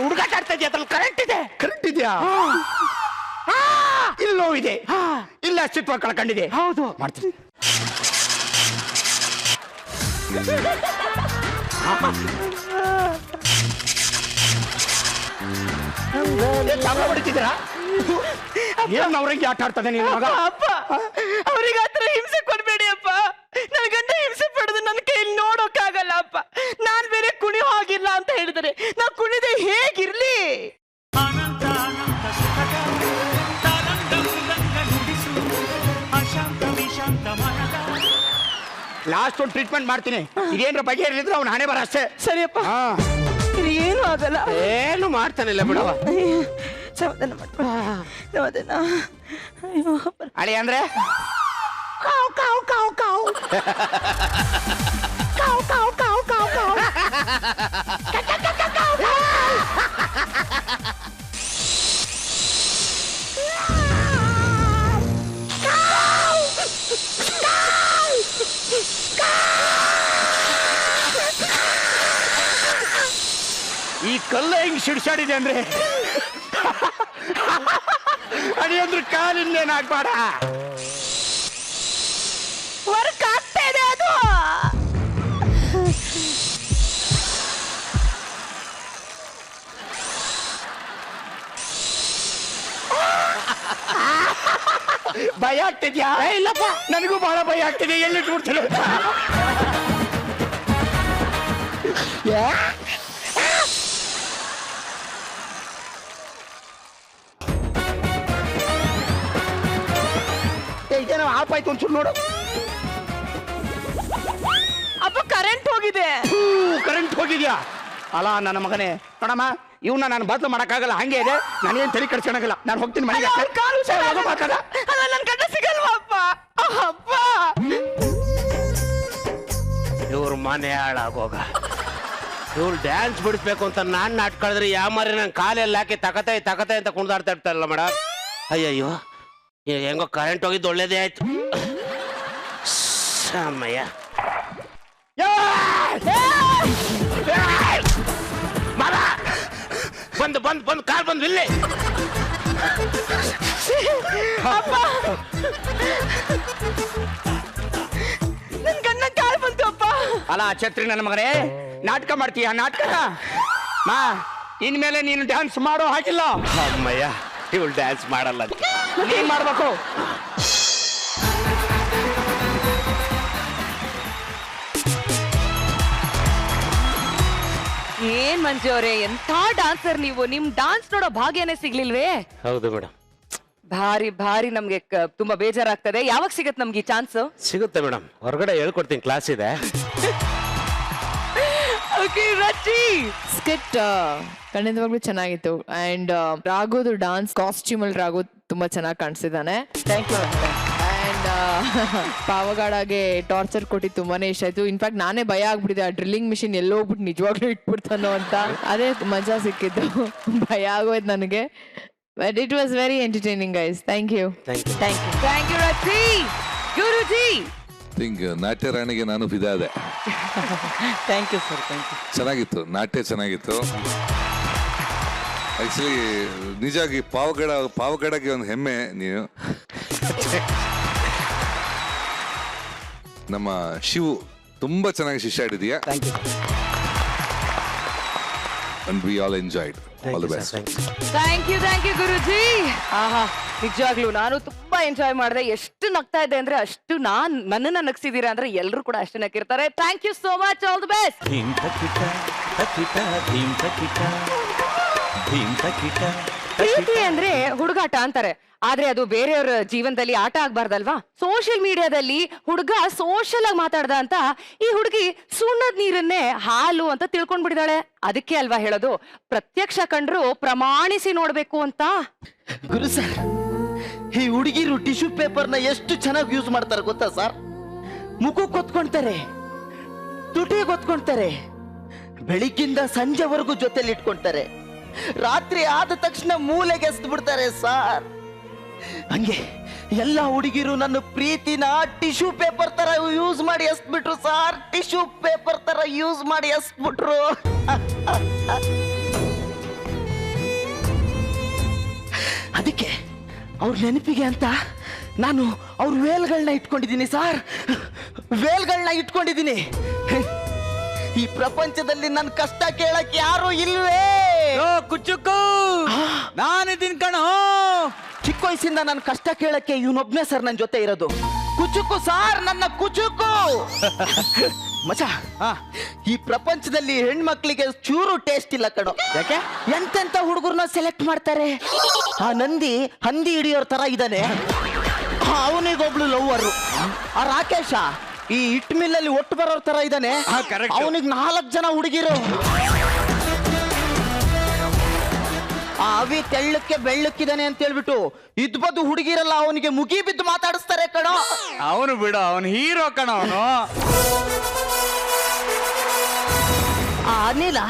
ಹುಡುಗಾಟ ಆಡ್ತಾ ಇದೆಯಾ? ಅದ್ರಲ್ಲಿ ಕರೆಂಟ್ ಇದೆಯಾ? ಇಲ್ಲಿ ನೋವಿದೆ. ಇಲ್ಲಿ ಅಸ್ತಿತ್ವ ಕಳ್ಕೊಂಡಿದೆ. ಹೌದು. ಮಾಡ್ತೀನಿ. ಹೊಡಿತಿದ್ದೀರಾ? ಏನ್ ಅವ್ರಿಗೆ ಆಟ ಆಡ್ತದೆ ನೀನು ಮಗ? ಅಪ್ಪ, ಅವ್ರಿಗೆ ಹತ್ರ ಹಿಂಸೆ ಕೊಡ್ಬೇಡಿ ಅಪ್ಪ. ನನ್ ಗಂಡ ಹಿಂಸೆ ಪಡೆದು ನನ್ನ ಕೈಯಲ್ಲಿ ನೋಡೋಕ್ಕಾಗಲ್ಲ ಅಪ್ಪ. ನಾನ್ ಬೇರೆ ಕುಣಿ ಹೋಗಿಲ್ಲ ಅಂತ ಹೇಳಿದರೆ ನಾ ಕುಣಿದೆ ಹೇಗಿರ್ಲಿ? ಅನಂತ ಅನಂತ ಸುಖದ ತರಂಗ ಮೃದಂಗ ನುಡಿಸು ಅಶಾಂತ ವಿಶಾಂತ ಮನದ. ಲಾಸ್ಟ್ ಒಂದು ಟ್ರೀಟ್ಮೆಂಟ್ ಮಾಡ್ತೀನಿ. ಇದೇನ್ರ ಬಗೆಹರಿದ್ರೆ ಅವ್ನ ಹಣೆ ಬರ ಅಷ್ಟೇ. ಸರಿಯಪ್ಪ. ಏನು ಆಗಲ್ಲ. ಏನು ಮಾಡ್ತಾನಿಲ್ಲ ಬಿಡವ. ಸಮಾಧಾನ ಮಾಡ್ಕೊ. ಸಮಾಧಾನ. ಅಯ್ಯೋ ಅಳಿ ಅಂದ್ರೆ ಕಾವ್ ಕಾವ್ ಕಾವ್ ಕಾವ್ ಕಾವ್ ಕಾವ್ ಕಾವ್ ಕಾವ್ ಕಾವ್ ಈ ಕಲ್ಲ ಹೆಂಗ್ ಸಿಡ್ಸಾಡಿದೆ ಅಂದ್ರೆ ಅಡಿ ಅಂದ್ರೆ ಕಾಲಿಂದೇನ್ ಆಗ್ಬೇಡ. ವರ್ಕ್ ಆಗ್ತಾ ಇದೆ ಅದು. ಭಯ ಆಗ್ತಿದ್ಯಾ? ಇಲ್ಲಪ್ಪ, ನನಗೂ ಬಹಳ ಭಯ ಆಗ್ತಿದೆ. ಎಲ್ಲಿಟ್ಬಿಡ್ತೀನಿ ಅಂತ. ಇದೇನೋ ಆಫ್ ಆಯ್ತು, ಒಂಚೂರು ನೋಡು. ಅಪ್ಪ ಕರೆಂಟ್ ಹೋಗಿದೆ. ಕರೆಂಟ್ ಹೋಗಿದ್ಯಾ? ಅಲ್ಲ ನನ್ನ ಮಗನೇ, ನೋಡಮ್ಮ, ಇವನ್ನ ನಾನು ಬದಲು ಮಾಡಕ್ಕಾಗಲ್ಲ. ಹಂಗೆ ಇದೆ, ನನಗೇನು ತಲೆ ಕೆಡ್ಸೋಣಾಗಲ್ಲ. ನಾನು ಹೋಗ್ತೀನಿ ಮನೆಗೆ. ಅಲ್ಲ ನನ್ ಗಂಡ ಸಿಗಲ್ವಾ ಅಪ್ಪ? ಅಪ್ಪ ಇವ್ರ ಮನೆ ಹಾಳಾಗೋಗ. ಇವ್ರು ಡ್ಯಾನ್ಸ್ ಬಿಡಿಸ್ಬೇಕು ಅಂತ ನಾನ್ ನಾಟ್ಕಳಿದ್ರೆ ಯಾಮಾರಿ ನನ್ ಕಾಲೆಲ್ಲ ಹಾಕಿ ತಕತೆ ತಕತೆ ಅಂತ ಕುಣಿದಾಡ್ತಾ ಇರ್ತಾರಲ್ಲ ಮೇಡಮ್. ಅಯ್ಯಯ್ಯೋ, ಹೆಂಗೋ ಕರೆಂಟ್ ಹೋಗಿದ್ದು ಒಳ್ಳೇದೇ ಆಯ್ತು. ಸಮಯ ಬಂದು ಬಂದು ಬಂದು ಕಾರ್ ಬಂದು ಇಲ್ಲಿ. ನನ್ ಗಂಡ ಕಾಲ್ ಬಂತು ಅಪ್ಪ. ಅಲ್ಲ ಛತ್ರಿ ನನ್ನ ಮಗನೇ, ನಾಟಕ ಮಾಡ್ತೀಯ ನಾಟಕ? ಮಾ, ಇನ್ಮೇಲೆ ನೀನು ಡ್ಯಾನ್ಸ್ ಮಾಡೋ ಹಾಗಿಲ್ಲ. ಅಮ್ಮಯ್ಯ, ಇವಳು ಡ್ಯಾನ್ಸ್ ಮಾಡಲ್ಲ. ನೀನ್ ಮಾಡ್ಬೇಕು. ಏನ್ ಮಂಜು ಅವರೇ, ಎಂಥ ಡಾನ್ಸರ್ ನೀವು. ನಿಮ್ ಡಾನ್ಸ್ ನೋಡೋ ಭಾಗ್ಯನೇ ಸಿಗ್ಲಿಲ್ವೇ? ಹೌದು ಮೇಡಮ್. ಭಾರಿ ಭಾರಿ ನಮ್ಗೆ ತುಂಬಾ ಬೇಜಾರಾಗ್ತದೆ. ಯಾವಾಗ ಸಿಗತ್ ನಮ್ಗೆ ಈ ಚಾನ್ಸ್? ಸಿಗುತ್ತೆ ಮೇಡಮ್, ಹೊರಗಡೆ ಹೇಳ್ಕೊಡ್ತೀನಿ, ಕ್ಲಾಸ್ ಇದೆ. ಸ್ಕಿಟ್ ಖಂಡಿತವಾಗ್ಲೂ ಚೆನ್ನಾಗಿತ್ತು. ಅಂಡ್ ರಾಘುದು ಡಾನ್ಸ್ ಕಾಸ್ಟ್ಯೂಮ್ ಅಲ್ಲಿ ರಾಘು ತುಂಬಾ ಚೆನ್ನಾಗಿ ಕಾಣಿಸಿದ್ದಾನೆ. Thank you. ಅಂಡ್ ಪಾವಗಾಡಾಗೆ ಟಾರ್ಚರ್ ಕೊಟ್ಟು ತುಂಬಾನೇ ಇಷ್ಟ ಆಯ್ತು. ಇನ್ಫ್ಯಾಕ್ಟ್ ನಾನೇ ಭಯ ಆಗ್ಬಿಟ್ಟಿದೆ, ಆ ಡ್ರಿಲ್ಲಿಂಗ್ ಮಿಷಿನ್ ಎಲ್ಲೋ ಹೋಗ್ಬಿಟ್ಟು ನಿಜವಾಗ್ಲೂ ಇಟ್ಬಿಡ್ತಾನೋ ಅಂತ. ಅದೇ ಮಜಾ ಸಿಕ್ಕಿದ್ದು. ಭಯ ಆಗೋಯ್ತು ನನಗೆ. But it was very entertaining guys. Thank you. Thank you Rachi. Guruji think ನಾಟ್ಯ ರಾಣಿಗೆ ನಾನು ಫಿದಾ ಅದೆ. Thank you sir. Thank you. ಚೆನ್ನಾಗಿತ್ತು, ನಾಟ್ಯ ಚೆನ್ನಾಗಿತ್ತು. ಆಕ್ಚುಲಿ ನಿಜಾಗಿ ಪಾವಗಡಗೆ ಒಂದು ಹೆಮ್ಮೆ ನೀವು. ನಮ್ಮ ಶಿವು ತುಂಬಾ ಚೆನ್ನಾಗಿ ಶಿಷ್ಯ ಆಡಿದೀಯಾ. And we all enjoyed. All the best. Thank you Guruji. ಆಹಾ, ನಿಜವಾಗ್ಲೂ ನಾನು ತುಂಬಾ ಎಂಜಾಯ್ ಮಾಡಿದೆ. ಎಷ್ಟು ನಗ್ತಾ ಇದೆ ಅಂದ್ರೆ ಅಷ್ಟು ನನ್ನನ್ನ ನಗ್ಸಿದೀರಾ ಅಂದ್ರೆ ಎಲ್ಲರೂ ಕೂಡ ಅಷ್ಟು ನಕ್ಕಿರ್ತಾರೆ. Thank you so much. All the best. ಧೀಂ ತಕಿಟ ತಕಿಟ ಧೀಂ ತಕಿಟ ಧೀಂ ತಕಿಟ. ಪ್ರೀತಿ ಅಂದ್ರೆ ಹುಡುಗಾಟ ಅಂತಾರೆ, ಆದ್ರೆ ಅದು ಬೇರೆಯವ್ರ ಜೀವನದಲ್ಲಿ ಆಟ ಆಗ್ಬಾರ್ದಲ್ವಾ? ಸೋಷಿಯಲ್ ಮೀಡಿಯಾದಲ್ಲಿ ಹುಡುಗ ಸೋಷಿಯಲ್ ಆಗಿ ಮಾತಾಡ್ದ ಅಂತ ಈ ಹುಡುಗಿ ಸುಣ್ಣದ ನೀರನ್ನೇ ಹಾಲು ಅಂತ ತಿಳ್ಕೊಂಡ್ಬಿಡಿದಾಳೆ. ಅದಕ್ಕೆ ಅಲ್ವಾ ಹೇಳೋದು, ಪ್ರತ್ಯಕ್ಷ ಕಂಡ್ರು ಪ್ರಮಾಣಿಸಿ ನೋಡ್ಬೇಕು ಅಂತ. ಗುರು ಸರ್, ಈ ಹುಡುಗಿರು ಟಿಶ್ಯೂ ಪೇಪರ್ನ ಎಷ್ಟು ಚೆನ್ನಾಗಿ ಯೂಸ್ ಮಾಡ್ತಾರೆ ಗೊತ್ತಾ ಸರ್? ಮುಖಕ್ಕೆ ಹೊತ್ಕೊಂತಾರೆ, ತುಟಿಗೆ ಹೊತ್ಕೊಂತಾರೆ, ಬೆಳಿಗ್ಗಿಂದ ಸಂಜೆವರೆಗೂ ಜೊತೆಲಿ ಇಟ್ಕೊಂತಾರೆ, ರಾತ್ರಿ ಆದ ತಕ್ಷಣ ಮೂಲೆಗೆ ಎಸ್ದು ಬಿಡ್ತಾರೆ ಸರ್. ಹಂಗೆ ಎಲ್ಲ ಹುಡುಗಿರು ನನ್ನ ಪ್ರೀತಿನ ಟಿಶ್ಯೂ ಪೇಪರ್ ತರ ಯೂಸ್ ಮಾಡಿ ಎಸ್ಬಿಟ್ರು ಸರ್. ಟಿಶ್ಯೂ ಪೇಪರ್ ತರ ಯೂಸ್ ಮಾಡಿ ಎಸ್ಬಿಟ್ರು. ಅದಕ್ಕೆ ಅವ್ರ ನೆನಪಿಗೆ ಅಂತ ನಾನು ಅವ್ರ ವೇಲ್ಗಳನ್ನ ಇಟ್ಕೊಂಡಿದ್ದೀನಿ ಸರ್. ವೇಲ್ಗಳನ್ನ ಇಟ್ಕೊಂಡಿದ್ದೀನಿ. ಈ ಪ್ರಪಂಚದಲ್ಲಿ ನನ್ನ ಕಷ್ಟ ಕೇಳಕ್ ಯಾರು ಇಲ್ವೇ? ಕುಚ್ಚುಕ್ಕು, ನಾನಿದ್ದೀನಿ ಕಣೋ. ಚಿಕ್ಕ ವಯಸ್ಸಿಂದ ನನ್ನ ಕಷ್ಟ ಕೇಳಕ್ಕೆ ಇವನೊಬ್ನೇ ಸರ್ ನನ್ನ ಜೊತೆ ಇರೋದು. ಕುಚುಕು ಸಾರ್, ನನ್ನ ಕುಚುಕು ಮಚ. ಈ ಪ್ರಪಂಚದಲ್ಲಿ ಹೆಣ್ಮಕ್ಳಿಗೆ ಚೂರು ಟೇಸ್ಟ್ ಇಲ್ಲ ಕಣೋ. ಯಾಕೆ? ಎಂತೆಂತ ಹುಡುಗರನ್ನ ಸೆಲೆಕ್ಟ್ ಮಾಡ್ತಾರೆ. ಆ ನಂದಿ ಹಂದಿ ಹಿಡಿಯೋರ್ ತರ ಇದ್ದಾನೆ, ಅವನಿಗೊಬ್ಳು ಲವ್ವರು. ಆ ರಾಕೇಶ ಈ ಇಟ್ ಮಿಲ್ಲಲ್ಲಿ ಒಟ್ಟು ಬರೋರ್ ತರ ಇದ್ದಾನೆ, ಅವನಿಗೆ 4 ಜನ ಹುಡುಗಿರು. ಕವಿ ತೆಳ್ಳಕ್ಕೆ ಬೆಳ್ಳಕ್ಕಿದಾನೆ ಅಂತ ಹೇಳ್ಬಿಟ್ಟು ಇದ್ಬದ್ದು ಹುಡುಗಿರಲ್ಲ ಅವನಿಗೆ ಮುಗಿ ಬಿದ್ದು ಮಾತಾಡಿಸ್ತಾರೆ ಕಣೋ. ಅವನು ಬಿಡು, ಅವನು ಹೀರೋ ಕಣ ಅವನು. ಆ ಅನಿಲ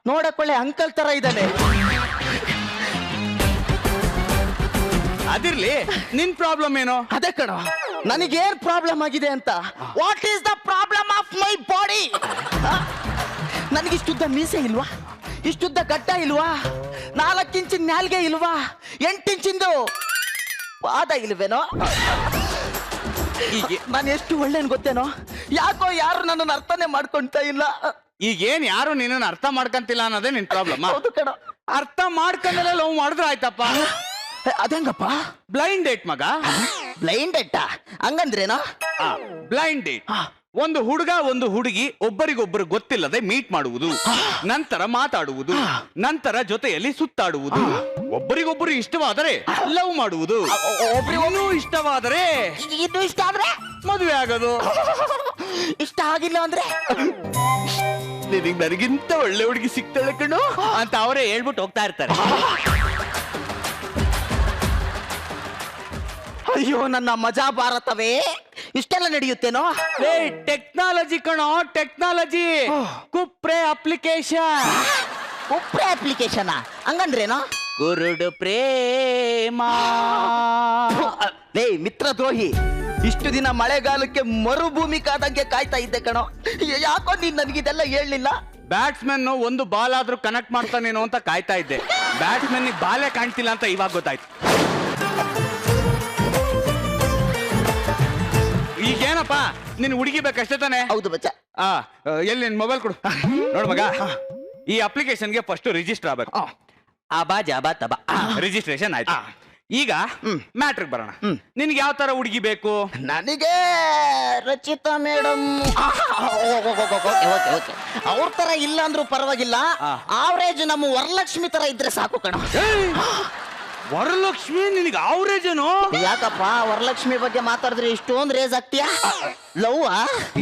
ನೋಡಕೊಳ್ಳೆ ಅಂಕಲ್ ತರ ಇದ್ದಾನೆ. ಅದಿರ್ಲಿ, ನಿನ್ ಪ್ರಾಬ್ಲಮ್ ಏನು? ಅದೇ ಕಣ ನನಗೇನ್ ಪ್ರಾಬ್ಲಮ್ ಆಗಿದೆ ಅಂತ. What is the problem of my body? ನನಗಿಷ್ಟುದ್ದ ಮೀಸೆ ಇಲ್ವಾ? ಇಷ್ಟುದ್ದ ಗಡ್ಡ ಇಲ್ವಾ? 4 ಇಂಚಿನ ನಾಲ್ಗೆ ಇಲ್ವಾ? 8 ಇಂಚಿಂದು ಪಾದ ಇಲ್ವೇನೋ? ನಾನು ಎಷ್ಟು ಒಳ್ಳೆನ್ ಗೊತ್ತೇನೋ? ಯಾಕೋ ಯಾರು ನನ್ನನ್ನು ಅರ್ಥನೇ ಮಾಡ್ಕೊಂತ ಇಲ್ಲ. ಈಗೇನ್ ಯಾರು ನಿನ್ನ ಅರ್ಥ ಮಾಡ್ಕಂತಿಲ್ಲ ಅನ್ನೋದೇ ನಿನ್ ಪ್ರಾಬ್ಲಮ್. ಹೌದು ಕಣ. ಅರ್ಥ ಮಾಡ್ಕೊಂಡಲ್ಲ ಲವ್ ಮಾಡಿದ್ರೆ ಆಯ್ತಪ್ಪ. ಅದಂಗಪ್ಪ? ಬ್ಲೈಂಡ್ ಡೇಟ್ ಮಗ. ಬ್ಲೈಂಡ್ ಡೇಟಾ ಹಂಗಂದ್ರೇನೋ? ಬ್ಲೈಂಡ್ ಡೇಟ್ ಒಂದು ಹುಡುಗ ಒಂದು ಹುಡುಗಿ ಒಬ್ಬರಿಗೊಬ್ಬರು ಗೊತ್ತಿಲ್ಲದೆ ಮೀಟ್ ಮಾಡುವುದು, ನಂತರ ಮಾತಾಡುವುದು, ನಂತರ ಜೊತೆಯಲ್ಲಿ ಸುತ್ತಾಡುವುದು, ಒಬ್ಬರಿಗೊಬ್ಬರು ಇಷ್ಟವಾದರೆ ಲವ್ ಮಾಡುವುದು, ಒಬ್ಬರಿಗೂ ಇಷ್ಟವಾದರೆ ಇದು ಇಷ್ಟ ಆದ್ರೆ ಮದುವೆ ಆಗೋದು, ಇಷ್ಟ ಆಗಿಲ್ಲ ಅಂದ್ರೆ ನಿನಗೆ ನನಗಿಂತ ಒಳ್ಳೆ ಹುಡುಗಿ ಸಿಗ್ತಾಳೆ ಕಣು ಅಂತ ಅವರೇ ಹೇಳ್ಬಿಟ್ಟು ಹೋಗ್ತಾ ಇರ್ತಾರೆ. ಅಯ್ಯೋ ನನ್ನ ಮಜಾ ಭಾರತವೇ, ಇಷ್ಟೆಲ್ಲ ನಡೆಯುತ್ತೇನೋ? ಟೆಕ್ನಾಲಜಿ ಕಣೋ, ಟೆಕ್ನಾಲಜಿ. ಕುಪ್ರೆ ಅಪ್ಲಿಕೇಶನ್. ಉಪ್ರೆ ಅಪ್ಲಿಕೇಶನ್ ಹಂಗಂದ್ರೇನೋ? ಕುರುಡು ಪ್ರೇಮ. ಲೇ ಮಿತ್ರ ದ್ರೋಹಿ, ಇಷ್ಟು ದಿನ ಮಳೆಗಾಲಕ್ಕೆ ಮರುಭೂಮಿ ಕಾದಂಗೆ ಕಾಯ್ತಾ ಇದ್ದೆ ಕಣೋ. ಯಾಕೋ ನೀನ್ ನನಗಿದೆಲ್ಲ ಹೇಳಲಿಲ್ಲ? ಬ್ಯಾಟ್ಸ್ಮನ್ ಒಂದು ಬಾಲ್ ಆದ್ರೂ ಕನೆಕ್ಟ್ ಮಾಡ್ತಾನೇನೋ ಅಂತ ಕಾಯ್ತಾ ಇದ್ದೆ. ಬ್ಯಾಟ್ಸ್ಮನ್ ಬಾಲೇ ಕಾಣ್ತಿಲ್ಲ ಅಂತ ಇವಾಗ ಗೊತ್ತಾಯ್ತು. ಈಗೇನಪ್ಪ ನಿನ್ ಹುಡುಗಿ ಬೇಕಷ್ಟೇ ತಾನೆ? ಹೌದು ಬಚ್ಚ. ಎಲ್ಲಿ ನಿನ್ ಮೊಬೈಲ್ ಕೊಡು. ನೋಡ್ ಮಗ, ಈ ಅಪ್ಲಿಕೇಶನ್ಗೆ ಫಸ್ಟ್ ರಿಜಿಸ್ಟರ್ ಆಗ್ಬೇಕು. ಅಬಾ ಜಾಬಾ ತಬಾ ರಿಜಿಸ್ಟ್ರೇಷನ್ ಆಯ್ತು. ಈಗ ಮ್ಯಾಟ್ರಿಕ್ ಬರೋಣ. ನಿನ್ಗೆ ಯಾವ ತರ ಹುಡುಗಿ ಬೇಕು? ನನಗೆ ರಚಿತಾ ಮೇಡಮ್ ಅವ್ರ ತರ ಇಲ್ಲ ಅಂದ್ರೂ ಪರವಾಗಿಲ್ಲ. ಆವರೇಜ್ ನಮ್ಮ ವರಲಕ್ಷ್ಮಿ ತರ ಇದ್ರೆ ಸಾಕು ಕಣ. ವರಲಕ್ಷ್ಮಿ ನಿನಗೆ ಅವರೇಜ್ ಏನು? ಯಾಕಪ್ಪ ವರಲಕ್ಷ್ಮಿ ಬಗ್ಗೆ ಮಾತಾಡಿದ್ರೆ ಇಷ್ಟೊಂದು ರೇಸ್ ಆಗ್ತೀಯಾ? ಲವ್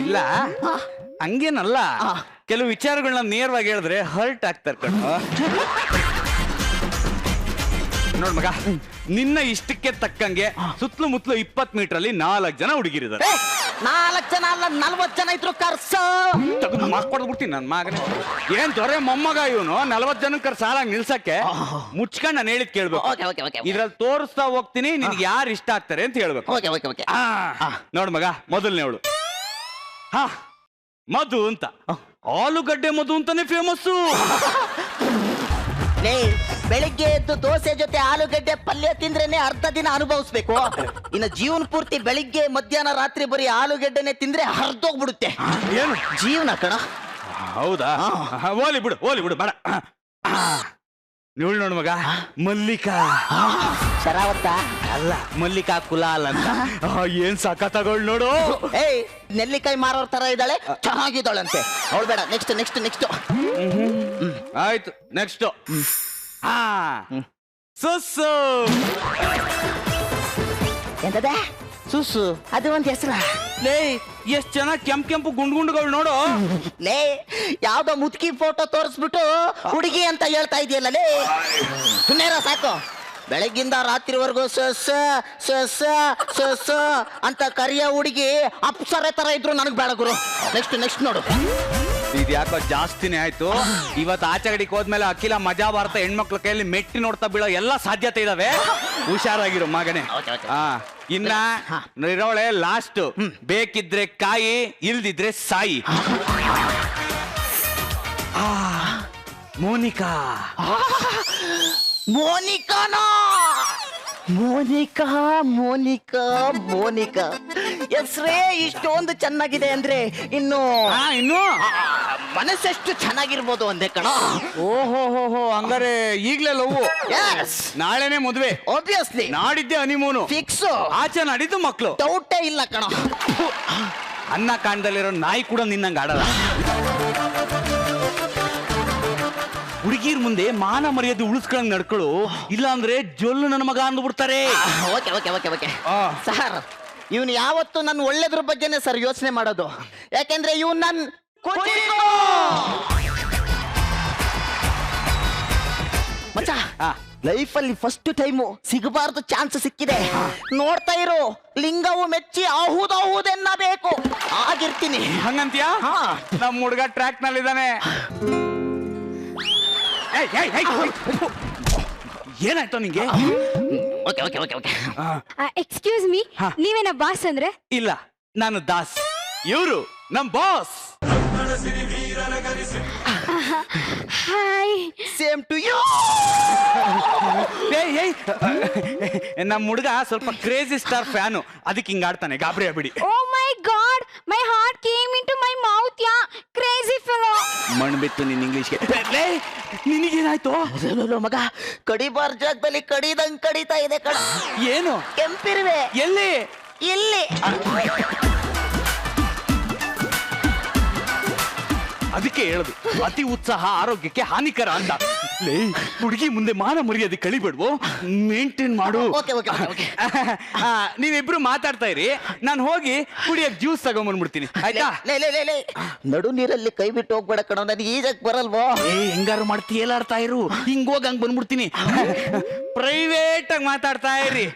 ಇಲ್ಲ ಹಂಗೇನಲ್ಲ, ಕೆಲವು ವಿಚಾರಗಳನ್ನ ನೇರವಾಗಿ ಹೇಳಿದ್ರೆ ಹರ್ಟ್ ಆಗ್ತಾರೆ ಕಣ. ನೋಡ್ ಮಗ, ನಿನ್ನ ಇಷ್ಟಕ್ಕೆ ತಕ್ಕಂಗೆ ಸುತ್ತಲೂ ಮುತ್ತಲು 20 ಮೀಟರ್ ಅಲ್ಲಿ 4 ಜನ ಹುಡುಗಿರಿದ್ದಾರೆ. 4 ಜನ ಅಲ್ಲ 40 ಜನ ಇದ್ರು ಕರ್ಸ ಮಾಡ್ಕೊಡ್ಬಿಡ್ತೀನಿ ನನ್ ಮಗನೇ. ಏನ್ ದೊರೆ ಮೊಮ್ಮಗ ಇವನು. 40 ಜನಕ್ಕೆ ಸಾಲಾಗಿ ನಿಲ್ಸಕ್ಕೆ ಮುಚ್ಕೊಂಡ್ ನಾನು ಹೇಳಿದ್ ಕೇಳ್ಬೇಕು. ಇದ್ರಲ್ಲಿ ತೋರಿಸ್ತಾ ಹೋಗ್ತೀನಿ, ನಿನ್ಗೆ ಯಾರು ಇಷ್ಟ ಆಗ್ತಾರೆ ಅಂತ ಹೇಳ್ಬೇಕು. ನೋಡ್ ಮಗ, ಮೊದಲನೇವಳು ಮಧು ಅಂತ. ಆಲೂಗಡ್ಡೆ ಮಧು ಅಂತಾನೆ ಫೇಮಸ್ಸು. ಬೆಳಿಗ್ಗೆ ಎದ್ದು ದೋಸೆ ಜೊತೆ ಆಲೂಗಡ್ಡೆ ಪಲ್ಯ ತಿಂದ್ರೇನೆ ಅರ್ಧ ದಿನ ಅನುಭವಿಸ್ಬೇಕು. ಇನ್ನು ಜೀವನ ಪೂರ್ತಿ ಬೆಳಿಗ್ಗೆ ಮಧ್ಯಾಹ್ನ ರಾತ್ರಿ ಬರೀ ಆಲೂಗಡ್ಡೆನೆ ತಿಂದ್ರೆ ಹರಿದೋಗ್ಬಿಡುತ್ತೆ ಏನು ಜೀವನ ಕಣ. ಹೌದಾ? ಓಲಿ ಬಿಡು ಬೇಡ. ನೋಡ್ ಮಗ, ಮಲ್ಲಿಕಾ. ಶರಾವತ್ತ ಅಲ್ಲ, ಮಲ್ಲಿಕಾ ಕುಲಾಲ್ ಅಂತ. ಏನ್ ಸಖತ್ತಗಳು ನೋಡು. ಏಯ್ ನೆಲ್ಲಿಕಾಯಿ ಮಾರೋರ್ ತರ ಇದ್ದಾಳೆ, ಚೆನ್ನಾಗಿದ್ದಾಳಂತೆ. ಅವಳು ಬೇಡ. ನೆಕ್ಸ್ಟ್ ಆಯ್ತು, ನೆಕ್ಸ್ಟ್ ಸುಸ್ಸು. ಎಂತದೆ ಸುಸು? ಅದು ಒಂದ್ ಹೆಸರ? ಲೇ, ಎಷ್ಟ್ ಜನ ಕೆಂಪು ಗುಂಡ್ಗುಂಡುಗಳು ನೋಡು. ಲೇ, ಯಾವ್ದೋ ಮುದುಕಿ ಫೋಟೋ ತೋರಿಸ್ಬಿಟ್ಟು ಹುಡುಗಿ ಅಂತ ಹೇಳ್ತಾ ಇದೆಯಲ್ಲ ಲೇ. ಸುಮ್ಮನೆ ಸಾಕು. ಬೆಳಗ್ಗಿಂದ ರಾತ್ರಿವರೆಗೂ ಸೊಸ ಅಂತ ಕರಿಯ ಹುಡುಗಿ ಅಪ್ಸರೆ ತರ ಇದ್ರು ನನಗ್ ಬೇಡ ಗುರು. ನೆಕ್ಸ್ಟ್ ನೋಡು. ಇದು ಯಾಕೋ ಜಾಸ್ತಿನೇ ಆಯ್ತು. ಇವತ್ತು ಆಚೆಗಡಿಗೆ ಹೋದ್ಮೇಲೆ ಅಖಿಲ ಮಜಾ ಭಾರತ ಹೆಣ್ಮಕ್ಳ ಕೈಯಲ್ಲಿ ಮೆಟ್ಟಿ ನೋಡ್ತಾ ಬೀಳೋ ಎಲ್ಲ ಸಾಧ್ಯತೆ ಇದಾವೆ. ಹುಷಾರಾಗಿರು ಮಗನೇ. ಇನ್ನ ಇರೋಳೆ ಲಾಸ್ಟ್. ಬೇಕಿದ್ರೆ ಕಾಯಿ, ಇಲ್ದಿದ್ರೆ ಸಾಯಿ. ಮೋನಿಕಾ. ಮೋನಿಕಾ ಹೆಸ್ರೇ ಇಷ್ಟೊಂದು ಚೆನ್ನಾಗಿದೆ ಅಂದ್ರೆ ಇನ್ನು ಮನಸ್ಸೆಷ್ಟು ಚೆನ್ನಾಗಿರ್ಬೋದು ಅಂದೆ ಕಣ. ಓಹೋ, ಹಂಗಾರೆ ಈಗ್ಲೇ ಲವ್. ನಾಳೆನೆ ಮದುವೆ. ಆಬ್ವಿಯಸ್ಲಿ. ನಾಡಿದ್ದೆ ಹನಿಮೂನು ಫಿಕ್ಸ್. ಆಚೆ ನಾಡಿದ್ದು ಮಕ್ಳು. ಡೌಟೇ ಇಲ್ಲ ಕಣ. ಅನ್ನ ಕಾಂಡದಲ್ಲಿರೋ ನಾಯಿ ಕೂಡ ನಿನ್ನಂಗ ಆಡಲ್ಲ. ಹುಡುಗಿರ್ ಮುಂದೆ ಮಾನ ಮರ್ಯಾದೆ ಉಳಿಸ್ಕೊಂಡ್ ನಡ್ಕೊಳ್ಳು, ಇಲ್ಲ ಅಂದ್ರೆ ಜೊಲ್ಲು ನನ್ನ ಮಗ ಅಂದ್ಬಿಡ್ತಾರೆ. ಓಕೆ ಸರ್, ಇವನು ಯಾವತ್ತು ನನ್ನ ಒಳ್ಳೇದ್ರ ಬಗ್ಗೆನೆ ಸರ್ ಯೋಚನೆ ಮಾಡೋದು. ಯಾಕೆಂದ್ರೆ ಇವನ್ ನನ್ ಮಚ್ಚ ಲೈಫಲ್ಲಿ ಫಸ್ಟ್ ಟೈಮು ಸಿಗಬಾರ್ದು ಚಾನ್ಸ್ ಸಿಕ್ಕಿದೆ. ನೋಡ್ತಾ ಇರು, ಲಿಂಗವು ಮೆಚ್ಚಿ ಆಹುದೆನ್ನಬೇಕು. ಆಗಿರ್ತೀನಿ. ಹಂಗಂತೀಯಾ? ನಮ್ಮ ಹುಡುಗ ಟ್ರ್ಯಾಕ್ ನಲ್ಲಿದ್ದಾನೆ. ಏನಾಯ್ತು ನಿಂಗೆ? Okay okay okay okay. Excuse me, ನೀವೇನ ಬಾಸ್ ಅಂದ್ರೆ? ಇಲ್ಲ, ನಾನು ದಾಸ್, ಇವರು ನಮ್ boss. Hi. Same to you. ನಮ್ಮ ಹುಡುಗ ಸ್ವಲ್ಪ ಕ್ರೇಜಿ ಸ್ಟಾರ್ ಫ್ಯಾನು, ಅದಕ್ಕೆ ಹಿಂಗ ಆಡ್ತಾನೆ. ಗಾಬರಿ ಆಗ್ಬಿಡಿ. Oh my god, my heart came into my mouth. ಯಾ ಕ್ರೇಜಿ ಫೆಲೋ. ಮಣ್ಣು ಬಿತ್ತು ನಿನ್ ಇಂಗ್ಲಿಷ್ಗೆ. ನಿನಗೇನಾಯ್ತು? ಮಗ, ಕಡಿಬಾರ್ ಜಾಗದಲ್ಲಿ ಕಡಿದಂಗ್ ಕಡಿತಾ ಇದೆ ಕಣ. ಏನು? ಕೆಂಪಿರುವೆ. ಎಲ್ಲಿ? ಇಲ್ಲಿ. ಅದಕ್ಕೆ ಹೇಳುದು, ಅತಿ ಉತ್ಸಾಹ ಆರೋಗ್ಯಕ್ಕೆ ಹಾನಿಕರ ಅಂತ. ಹುಡುಗಿ ಮುಂದೆ ಮಾನ ಮರ್ಯಾದೆ ಕಳಿಬೇಡ್ವು, ಮೇಂಟೈನ್ ಮಾಡು. ನೀವಿಬ್ರು ಮಾತಾಡ್ತಾ ಇರಿ, ನಾನು ಹೋಗಿ ಕುಡಿಯಕ್ ಜ್ಯೂಸ್ ತಗೊಂಡ್ಬಂದ್ಬಿಡ್ತೀನಿ, ಆಯ್ತಾ? ನಡು ನೀರಲ್ಲಿ ಕೈ ಬಿಟ್ಟು ಹೋಗ್ಬೇಡ ಕಣ, ನನಗೆ ಈಜಕ್ ಬರಲ್ವೋ. ಹೆಂಗಾರು ಮಾಡ್ತಿ ಏಲಾಡ್ತಾ ಇರು, ಹಿಂಗ್ ಹೋಗಿ ಹಂಗ್ ಬಂದ್ಬಿಡ್ತೀನಿ. ಪ್ರೈವೇಟ್ ಆಗಿ ಮಾತಾಡ್ತಾ ಇರಿ.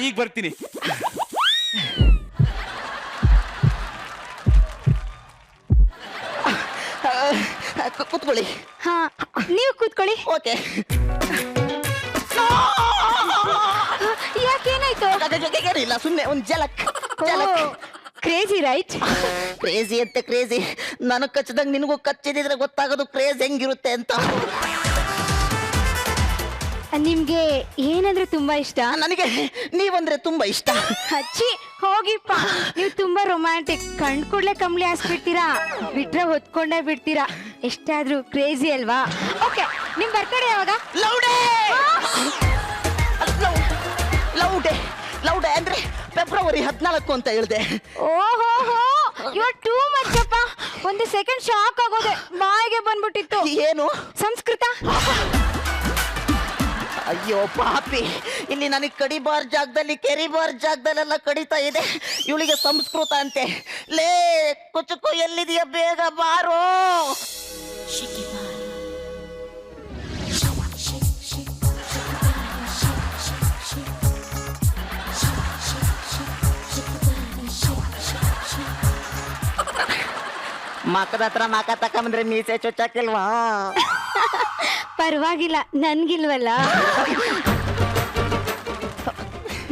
ಈಗ ಬರ್ತೀನಿ. ಕೂತ್ಕೊಳ್ಳಿ. ಹಾ, ನೀವು ಕೂತ್ಕೊಳ್ಳಿ. ಓಕೆ. ಯಾಕೇನಾಯ್ತು? ಇಲ್ಲ, ಸುಮ್ಮನೆ ಒಂದು ಜಲಕ್. Crazy right? ಕ್ರೇಜಿ ಅಂತ ಕ್ರೇಜಿ. ನನಗ್ ಕಚ್ಚದಂಗ್ ನಿನಗೂ ಕಚ್ಚಿದ್ರೆ ಗೊತ್ತಾಗೋದು ಕ್ರೇಜ್ ಹೆಂಗಿರುತ್ತೆ ಅಂತ. ನಿಮ್ಗೆ ಏನಂದ್ರೆ ತುಂಬಾ ಇಷ್ಟ? ನನಗೆ ನೀವಂದ್ರೆ ತುಂಬಾ ಇಷ್ಟ. ಹಚ್ಚಿ ಹೋಗಿಪ್ಪ, ನೀವು ತುಂಬಾ ರೊಮ್ಯಾಂಟಿಕ್. ಕಣ್ ಕೂಡ್ಲೆ ಕಂಬ್ಳಿ ಹಾಸ್ಬಿಡ್ತೀರಾ, ಬಿಟ್ರೆ ಹೊತ್ಕೊಂಡೇ ಬಿಡ್ತೀರಾ. ಎಷ್ಟಾದ್ರೂ ಕ್ರೇಜಿ ಅಲ್ವಾ? ಓಕೆ, ನಿಮ್ ಬರ್ತಡೇ ಯಾವಾಗ? ಲವ್ ಡೇ ಅಂದ್ರೆ ಫೆಬ್ರವರಿ 14 ಅಂತ ಹೇಳಿದೆ. ಓಹೋ, ಯು ಆರ್ ಟೂ ಮಚ್ ಅಪ್ಪ. ಒಂದು ಸೆಕೆಂಡ್ ಶಾಕ್ ಆಗೋದೆ, ಬಾಯಿಗೆ ಬಂದ್ಬಿಟ್ಟಿತ್ತು. ಏನು? ಸಂಸ್ಕೃತ. ಅಯ್ಯೋ ಪಾಪಿ, ಇಲ್ಲಿ ನನಗೆ ಕಡಿಬಾರ್ ಜಾಗದಲ್ಲಿ ಕೆರಿಬಾರ್ ಜಾಗದಲ್ಲೆಲ್ಲ ಕಡಿತಾ ಇದೆ. ಇವಳಿಗೆ ಸಂಸ್ಕೃತ ಅಂತೆ. ಲೇ ಕುಚುಕು, ಎಲ್ಲಿದೆಯಾ? ಬೇಗ ಬಾರೋ. ಮಕ್ಕದ ಹತ್ರ ಮಕ್ಕ ತಕೊಂಬಂದ್ರೆ ಮೀಸೆ ಚೊಚ್ಚಾಕಿಲ್ವಾ? ಪರವಾಗಿಲ್ಲ, ನನ್ಗಿಲ್ವಲ್ಲ.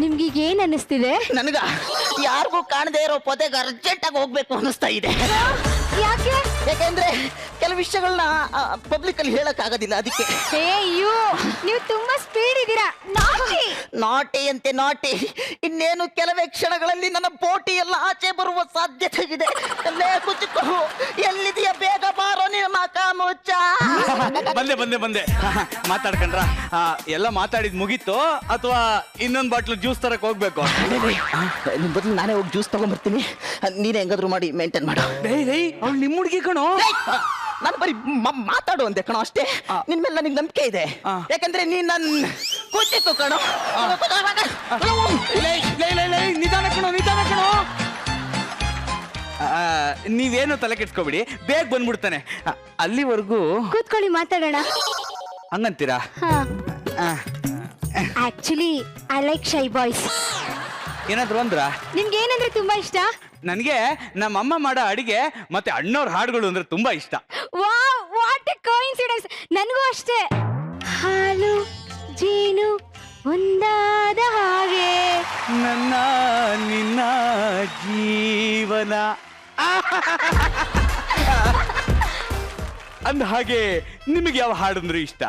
ನಿಮ್ಗೀಗ ಏನ್ ಅನ್ನಿಸ್ತಿದೆ? ನನಗ ಯಾರಿಗೂ ಕಾಣದೇ ಇರೋ ಪೊದೆಗೆ ಅರ್ಜೆಂಟ್ ಆಗಿ ಹೋಗ್ಬೇಕು ಅನ್ನಿಸ್ತಾ ಇದೆ. ಯಾಕೆ? ಯಾಕೆಂದ್ರೆ ಕೆಲವು ವಿಷಯಗಳನ್ನ ಪಬ್ಲಿಕ್ ಅಲ್ಲಿ ಹೇಳಕ್ ಆಗೋದಿಲ್ಲ, ಅದಕ್ಕೆ. ನೀವು ತುಂಬಾ ಸ್ಪೀಡ್ ಇದ್ದೀರಾ. ನಾಟಿ ಅಂತೆ ನಾಟಿ. ಇನ್ನೇನು ಕೆಲವೇ ಕ್ಷಣಗಳಲ್ಲಿ ನನ್ನ ಬೋಟಿ ಎಲ್ಲ ಆಚೆ ಬರುವ ಸಾಧ್ಯತೆ ಇದೆ. ಕುಚಿಕು, ಎಲ್ಲಿದೆಯಾ? ಬೇಗ ಬಾರೋ, ನಿನ್ನ ಮಕ ಮುಚ್ಚ. ಬಂದೆ. ಮಾತಾಡ್ಕೊಂಡ್ರ? ಎಲ್ಲ ಮಾತಾಡಿದ್ ಮುಗೀತು ಅಥವಾ ಇನ್ನೊಂದು ಬಾಟ್ಲು ಜ್ಯೂಸ್ ತರಕ್ ಹೋಗ್ಬೇಕು? ನಿಮ್ ಬದಲು ನಾನೇ ಹೋಗಿ ಜ್ಯೂಸ್ ತಗೊಂಡ್ಬರ್ತೀನಿ. ನೀನೇ ಹೆಂಗಾದ್ರು ಮಾಡಿ ಮೇಂಟೈನ್ ಮಾಡು. ಅವ್ಳು ನಿಮ್ಮ ಹುಡುಗಿ ಕಣೋ. ನಾನು ಬರೀ ಮಾತಾಡು ಅಂದೆ ಕಣೋ, ಅಷ್ಟೇ. ನಿನ್ ಮೇಲೆ ನನಗೆ ನಂಬಿಕೆ ಇದೆ. ಯಾಕಂದ್ರೆ ನೀನ್ ನನ್ ಕೂಚಿತ್ತು ಕಣೋ. ನಿಧಾನ ಕಣೋ. ನೀವೇನು ತಲೆ ಕೆಡ್ಸ್ಕೊಬಿಡಿ, ಬೇಗ ಬಂದ್ಬಿಡ್ತಾನೆ. ಅಲ್ಲಿವರೆಗೂ ಕೂತ್ಕೊಳ್ಳಿ, ಮಾತಾಡೋಣ. ಹಂಗಂತೀರಾ? Actually I like shy boys. ಏನಾದ್ರು ಅಂದ್ರ? ನಿಮ್ಗೆ ಏನಂದ್ರೆ ತುಂಬಾ ಇಷ್ಟ? ನನ್ಗೆ ನಮ್ಮಮ್ಮ ಮಾಡೋ ಅಡಿಗೆ ಮತ್ತೆ ಅಣ್ಣವ್ರ ಹಾಡುಗಳು ಅಂದ್ರೆ ತುಂಬಾ ಇಷ್ಟ. Wow, what A coincidence. ನನಗೂ ಅಷ್ಟೇ. ಹಾಲು ಜೇನು ಒಂದಾದ ಹಾಗೆ ನನ್ನ ನಿನ್ನ ಜೀವನ. ಅಂದ ಹಾಗೆ ನಿಮಗೆ ಯಾವ ಹಾಡಂದ್ರೆ ಇಷ್ಟ?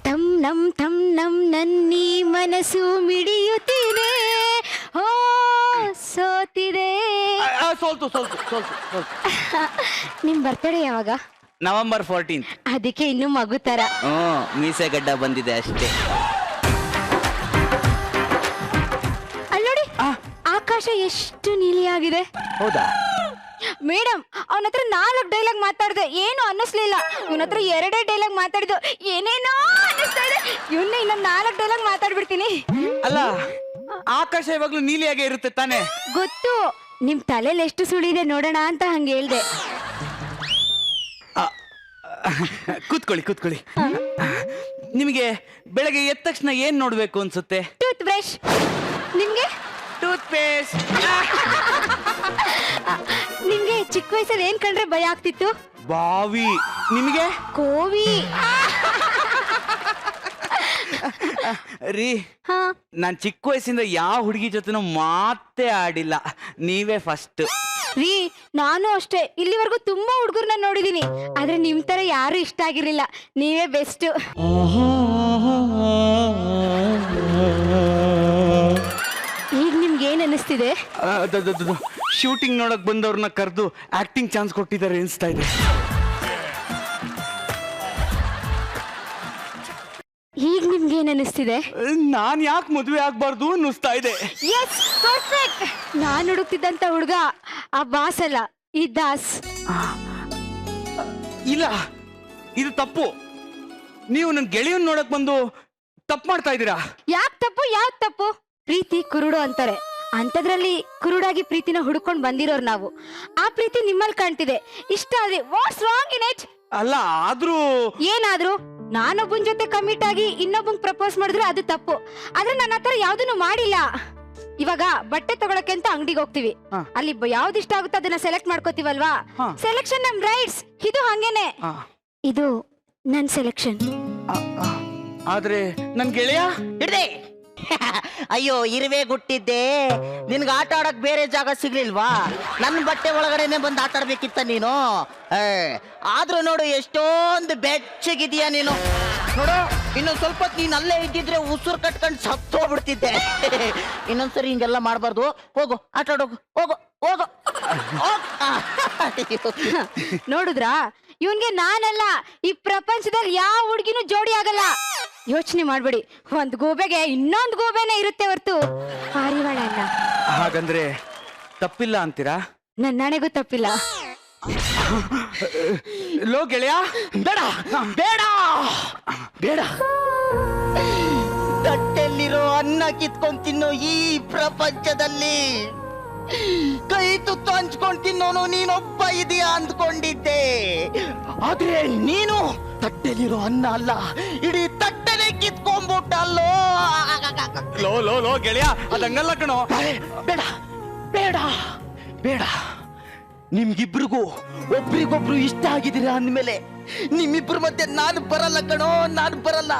ತಮ್ ನಮ್ ನನ್ನಿ ಮನಸ್ಸು ಮಿಡಿಯುತ್ತಿದೆ, ಓ ಸೋತಿದೆ. ಸೋಲ್ತು. ನಿಮ್ ಬರ್ತಡೇ ಯಾವಾಗ? ನವೆಂಬರ್ 14. ಅದಕ್ಕೆ ಇನ್ನು ಮಗು ತರ. ಮೀಸೆ ಗಡ್ಡ ಬಂದಿದೆ ಅಷ್ಟೇ. ಅಲ್ಲೋಡಿ, ಆಕಾಶ ಎಷ್ಟು ನೀಲಿಯಾಗಿದೆ. ಹೌದಾ ಮೇಡಮ್? ಅವನ ಹತ್ರ 4 ಡೈಲಾಗ್ ಮಾತಾಡಿದೆ, ಏನು ಅನ್ನಿಸ್ಲಿಲ್ಲ. ಇವನ ಹತ್ರ 2 ಡೈಲಾಗ್ ಮಾತಾಡಿದ್ದು, ಏನೇನೋ ಅನ್ನಿಸ್ತಾ ಇದೆ. ಇವನ್ನ ಇನ್ನೊಂದು 4 ಡೈಲಾಗ್ ಮಾತಾಡ್ಬಿಡ್ತೀನಿ. ಅಲ್ಲ, ಆಕಾಶ ಇವಾಗ್ಲೂ ನೀಲಿಯಾಗೆ ಇರುತ್ತೆ ತಾನೆ? ಗೊತ್ತು. ನಿಮ್ ತಲೆಯಲ್ಲಿ ಎಷ್ಟು ಸುಳಿದೆ ನೋಡೋಣ ಅಂತ ಹಂಗೆ ಹೇಳ್ದೆ. ಕೂತ್ಕೊಳ್ಳಿ ನಿಮಗೆ ಬೆಳಗ್ಗೆ ಎದ್ದ ತಕ್ಷಣ ಏನ್ ನೋಡ್ಬೇಕು ಅನ್ಸುತ್ತೆ? Toothbrush. ನಿಮ್ಗೆ? Toothpaste. ನಿಮ್ಗೆ ಚಿಕ್ಕ ವಯಸ್ಸಲ್ಲಿ ಏನ್ ಕಂಡ್ರೆ ಭಯ ಆಗ್ತಿತ್ತು? ಬಾವಿ. ನಿಮಗೆ? ಕೋವಿ. ರೀ, ಹಾ, ನಾನ್ ಚಿಕ್ಕ ವಯಸ್ಸಿಂದ ಯಾವ ಹುಡುಗಿ ಜೊತೆನೂ ಮಾತೇ ಆಡಿಲ್ಲ, ನೀವೇ ಫಸ್ಟ್. ರೀ ನಾನು ಅಷ್ಟೇ, ಇಲ್ಲಿವರೆಗೂ ತುಂಬಾ ಹುಡುಗರನ್ನ ನೋಡಿದೀನಿ, ಆದ್ರೆ ನಿಮ್ ತರ ಯಾರು ಇಷ್ಟ ಆಗಿರ್ಲಿಲ್ಲ, ನೀವೇ ಬೆಸ್ಟ್. ಈಗ ನಿಮ್ಗೆ ಏನ್ ಅನಿಸ್ತಿದೆ? ಶೂಟಿಂಗ್ ನೋಡಕ್ ಬಂದವ್ರನ್ನ ಕರೆದು ಆಕ್ಟಿಂಗ್ ಚಾನ್ಸ್ ಕೊಟ್ಟಿದ್ದಾರೆ ಅನ್ಸ್ತಾ ಇದೆ. ಈಗ ನಿಮ್ಗೆ ಏನ್ ಅನಿಸ್ತಿದೆ? ನಾನ್ ಯಾಕೆ ಮದುವೆ ಆಗ್ಬಾರ್ದು ಅನ್ನಿಸ್ತಾ ಇದೆ. S, perfect. ನಾನ್ ಹುಡುಕ್ತಿದ್ದಂತ ಹುಡುಗ ಆ ಬಾಸ್ ಅಲ್ಲ, ಈ ದಾಸ್. ಇಲ್ಲ, ಇದು ತಪ್ಪು. ನೀವು ನನ್ ಗೆಳೆಯನ್ ನೋಡಕ್ ಬಂದು ತಪ್ಪು ಮಾಡ್ತಾ ಇದ್ದೀರಾ. ಯಾಕ್ ತಪ್ಪು? ಪ್ರೀತಿ ಕುರುಡು ಅಂತಾರೆ, ಅಂತದ್ರಲ್ಲಿ ಕುರುಡಾಗಿ ಪ್ರೀತಿನ ಹುಡ್ಕೊಂಡ್ ಬಂದಿರೋರು ನಾವು. ಆ ಪ್ರೀತಿ ನಿಮ್ಮಲ್ಲಿ ಕಾಣ್ತಿದೆ, ಇಷ್ಟ ಆದ್ರೆ ವಾಟ್ಸ್ ರಾಂಗ್ ಇನ್ ಇಟ್? ಅಲ್ಲ, ಆದ್ರೂ ಏನಾದ್ರೂ ನಾನೊಬ್ಬನ್ ಜೊತೆ ಕಮಿಟ್ ಆಗಿ ಇನ್ನೊಬ್ಬಂಗ್ ಪ್ರಪೋಸ್ ಮಾಡಿದ್ರೆ ಅದು ತಪ್ಪು, ಆದ್ರೆ ನನ್ನ ಹತ್ರ ಯಾವ್ದನ್ನು ಮಾಡಿಲ್ಲ. ಇವಾಗ ಬಟ್ಟೆ ತಗೊಳಕ್ಕೆ ಅಂತ ಅಂಗಡಿಗೆ ಹೋಗ್ತಿವಿ, ಅಲ್ಲಿ ಯಾವ್ದು ಇಷ್ಟ ಆಗುತ್ತೋ ಅದನ್ನ ಸೆಲೆಕ್ಟ್ ಮಾಡ್ಕೋತೀವಲ್ವಾ. ಸೆಲೆಕ್ಷನ್ ನಮ್ ರೈಟ್ಸ್, ಇದು ಹಂಗೇನೆ. ಇದು ನನ್ ಸೆಲೆಕ್ಷನ್. ಆದ್ರೆ ನನ್ ಗೆಳೆಯ ಹಿಡ್ದೆ. ಅಯ್ಯೋ, ಇರುವೆ ಗುಟ್ಟಿದ್ದೆ, ನಿನ್ಗೆ ಆಟ ಆಡಕ್ ಬೇರೆ ಜಾಗ ಸಿಗ್ಲಿಲ್ವಾ? ನನ್ನ ಬಟ್ಟೆ ಒಳಗಡೆನೆ ಬಂದು ಆಟ ಆಡ್ಬೇಕಿತ್ತ ನೀನು? ಆದ್ರೂ ನೋಡು, ಎಷ್ಟೊಂದು ಬೆಚ್ಚಗಿದೀಯ ನೀನು. ನೋಡು, ಇನ್ನೊಂದ್ ಸ್ವಲ್ಪ ನೀನ್ ಅಲ್ಲೇ ಇದ್ದಿದ್ರೆ ಉಸುರು ಕಟ್ಕೊಂಡು ಸತ್ತೋಗ್ಬಿಡ್ತಿದ್ದೆ. ಇನ್ನೊಂದ್ಸರಿ ಹಿಂಗೆಲ್ಲ ಮಾಡ್ಬಾರ್ದು. ಹೋಗು, ಆಟ ಆಡೋಗು, ಹೋಗು. ನೋಡುದ್ರಾ, ಇವನ್ಗೆ ನಾನಲ್ಲ, ಈ ಪ್ರಪಂಚದಲ್ಲಿ ಯಾವ ಹುಡುಗಿನೂ ಜೋಡಿ ಆಗಲ್ಲ. ಯೋಚನೆ ಮಾಡ್ಬೇಡಿ, ಒಂದ್ ಗೂಬೆಗೆ ಇನ್ನೊಂದ್ ಗೂಬೆನೇ ಇರುತ್ತೆ ಹೊರ್ತು ಪಾರಿವಾಳ ಅಲ್ಲ. ಹಾಗಂದ್ರೆ ತಪ್ಪಿಲ್ಲ ಅಂತೀರಾ? ನನ್ನಣೆಗೂ ತಪ್ಪಿಲ್ಲ. ಲೋ ಗೆಳೆಯ, ಬೇಡ ಬೇಡ ಬೇಡ. ತಟ್ಟೆಲ್ಲಿರೋ ಅನ್ನ ಕಿತ್ಕೊಂಡ್ ತಿನ್ನೋ ಈ ಪ್ರಪಂಚದಲ್ಲಿ ಕೈ ತುತ್ತು ಹಂಚ್ಕೊಂಡ್ ತಿನ್ನೋನು ನೀನೊಬ್ಬ ಇದೆಯಾ ಅಂದ್ಕೊಂಡಿದ್ದೆ. ಆದ್ರೆ ನೀನು ತಟ್ಟೆಲಿರೋ ಅನ್ನ ಅಲ್ಲ, ಇಡೀ ತಟ್ಟೆನೆ ಕಿತ್ಕೊಂಡ್ಬಿಟ್ಟಲ್ಲೋ. ಲೋ ಗೆಳೆಯ, ಅದಂಗಲ್ಲ ಕಣೋ. ಬೇಡ ಬೇಡ ಬೇಡ. ನಿಮ್ಗಿಬ್ರಿಗೂ ಒಬ್ರಿಗೊಬ್ರು ಇಷ್ಟ ಆಗಿದ್ದೀರಾ ಅಂದ್ಮೇಲೆ ನಿಮ್ಮಿಬ್ರ ಮಧ್ಯೆ ನಾನು ಬರಲ್ಲ ಕಣೋ, ನಾನು ಬರಲ್ಲ.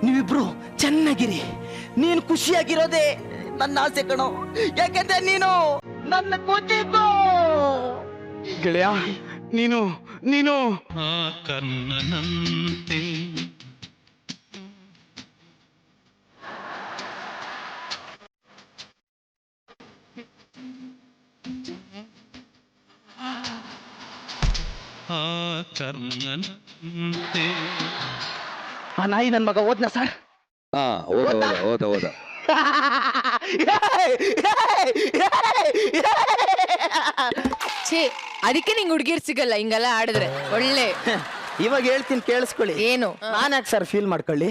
ನೀವಿಬ್ರು ಚೆನ್ನಾಗಿರಿ, ನೀನು ಖುಷಿಯಾಗಿರೋದೇ ನನ್ನ ಆಸೆ ಕಣೋ. ಯಾಕಂದ್ರೆ ನೀನು ನನ್ನ ಕೂತಿದ್ದು. ಗೆಳೆಯ, ನೀನು ಕರ್ಣನಂತೆ ಕರ್ಣನಂತೆ. ಆ ನಾಯಿ ನನ್ ಮಗ ಓದ್ನ ಸರ್? ಹಾ, ಹೋದ. ಛೇ, ಅದಕ್ಕೆ ನಿಂಗೆ ಹುಡುಗಿರ್ ಸಿಗಲ್ಲ ಹಿಂಗೆಲ್ಲ ಆಡಿದ್ರೆ. ಒಳ್ಳೆ ಇವಾಗ ಹೇಳ್ತೀನಿ, ಕೇಳಿಸ್ಕೊಳ್ಳಿ. ಏನು? ನಾನ್ಯಾಕೆ ಸರ್ ಫೀಲ್ ಮಾಡ್ಕೊಳ್ಳಿ?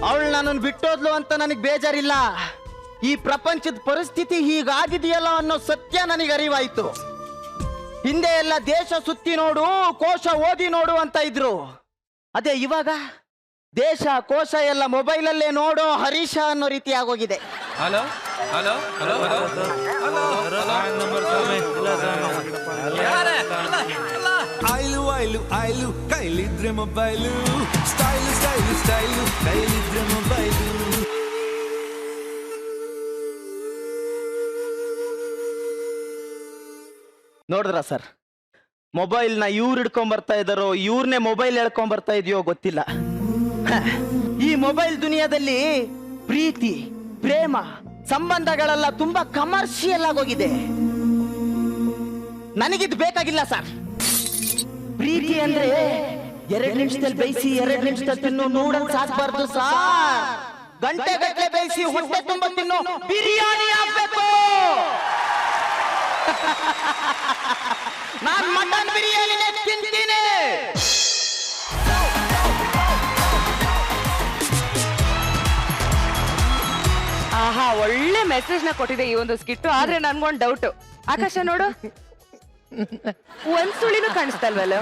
ಅವಳು ನನ್ನನ್ನು ಬಿಟ್ಟೋದ್ಲು ಅಂತ ನನಗೆ ಬೇಜಾರಿಲ್ಲ. ಈ ಪ್ರಪಂಚದ ಪರಿಸ್ಥಿತಿ ಹೀಗಾಗಿದೆಯಲ್ಲ ಅನ್ನೋ ಸತ್ಯ ನನಗೆ ಅರಿವಾಯ್ತು. ಹಿಂದೆ ಎಲ್ಲ ದೇಶ ಸುತ್ತಿ ನೋಡು, ಕೋಶ ಓದಿ ನೋಡು ಅಂತ ಇದ್ರು. ಅದೇ ಇವಾಗ ದೇಶ ಕೋಶ ಎಲ್ಲ ಮೊಬೈಲಲ್ಲೇ ನೋಡೋ ಹರೀಶ ಅನ್ನೋ ರೀತಿ ಆಗೋಗಿದೆ. ಆಯ್ಲು ಕೈಲಿದ್ರೆ ಮೊಬೈಲು, ಸ್ಟೈಲು ಕೈಲಿದ್ರೆ ಮೊಬೈಲು. ನೋಡಿದ್ರ ಸರ್, ಮೊಬೈಲ್ನ ಇವ್ರು ಹಿಡ್ಕೊಂಡ್ ಬರ್ತಾ ಇದ್ದಾರೋ ಇವ್ರನ್ನೇ ಮೊಬೈಲ್ ಹೇಳ್ಕೊಂಡ್ ಬರ್ತಾ ಇದೆಯೋ ಗೊತ್ತಿಲ್ಲ. ಈ ಮೊಬೈಲ್ ದುನಿಯಾದಲ್ಲಿ ಪ್ರೀತಿ, ಪ್ರೇಮ, ಸಂಬಂಧಗಳೆಲ್ಲ ತುಂಬಾ ಕಮರ್ಷಿಯಲ್ ಆಗೋಗಿದೆ. ನನಗಿದ್ ಬೇಕಾಗಿಲ್ಲ ಸರ್. ಪ್ರೀತಿ ಅಂದ್ರೆ 2 ನಿಮಿಷದಲ್ಲಿ ಬೇಯಿಸಿ 2 ನಿಮಿಷದಲ್ಲಿ ತಿನ್ನೋ ನೂಡಲ್ಸ್ ಆಗ್ಬಾರ್ದು ಸಾರ್. ಗಂಟೆ ಗಟ್ಟಲೆ ಬೇಯಿಸಿ ಹೊಟ್ಟೆ ತುಂಬ ತಿನ್ನೋ ಬಿರಿಯಾನಿ ಆಗ್ಬೇಕು. ನಾನು ಮಟನ್ ಬಿರಿಯಾನಿನೇ ತಿಂತೀನಿ. ಆಹಾ, ಒಳ್ಳೆ ಮೆಸೇಜ್ ನ ಕೊಟ್ಟಿದೆ ಈ ಒಂದು ಸ್ಕಿಟ್. ಆದ್ರೆ ನನ್ಗೊಂದ್ ಡೌಟ್. ಆಕಾಶ ನೋಡು, ಒಂದ್ ಸುಳಿನೂ ಕಾಣಿಸ್ತಲ್ವಲ್ಲ?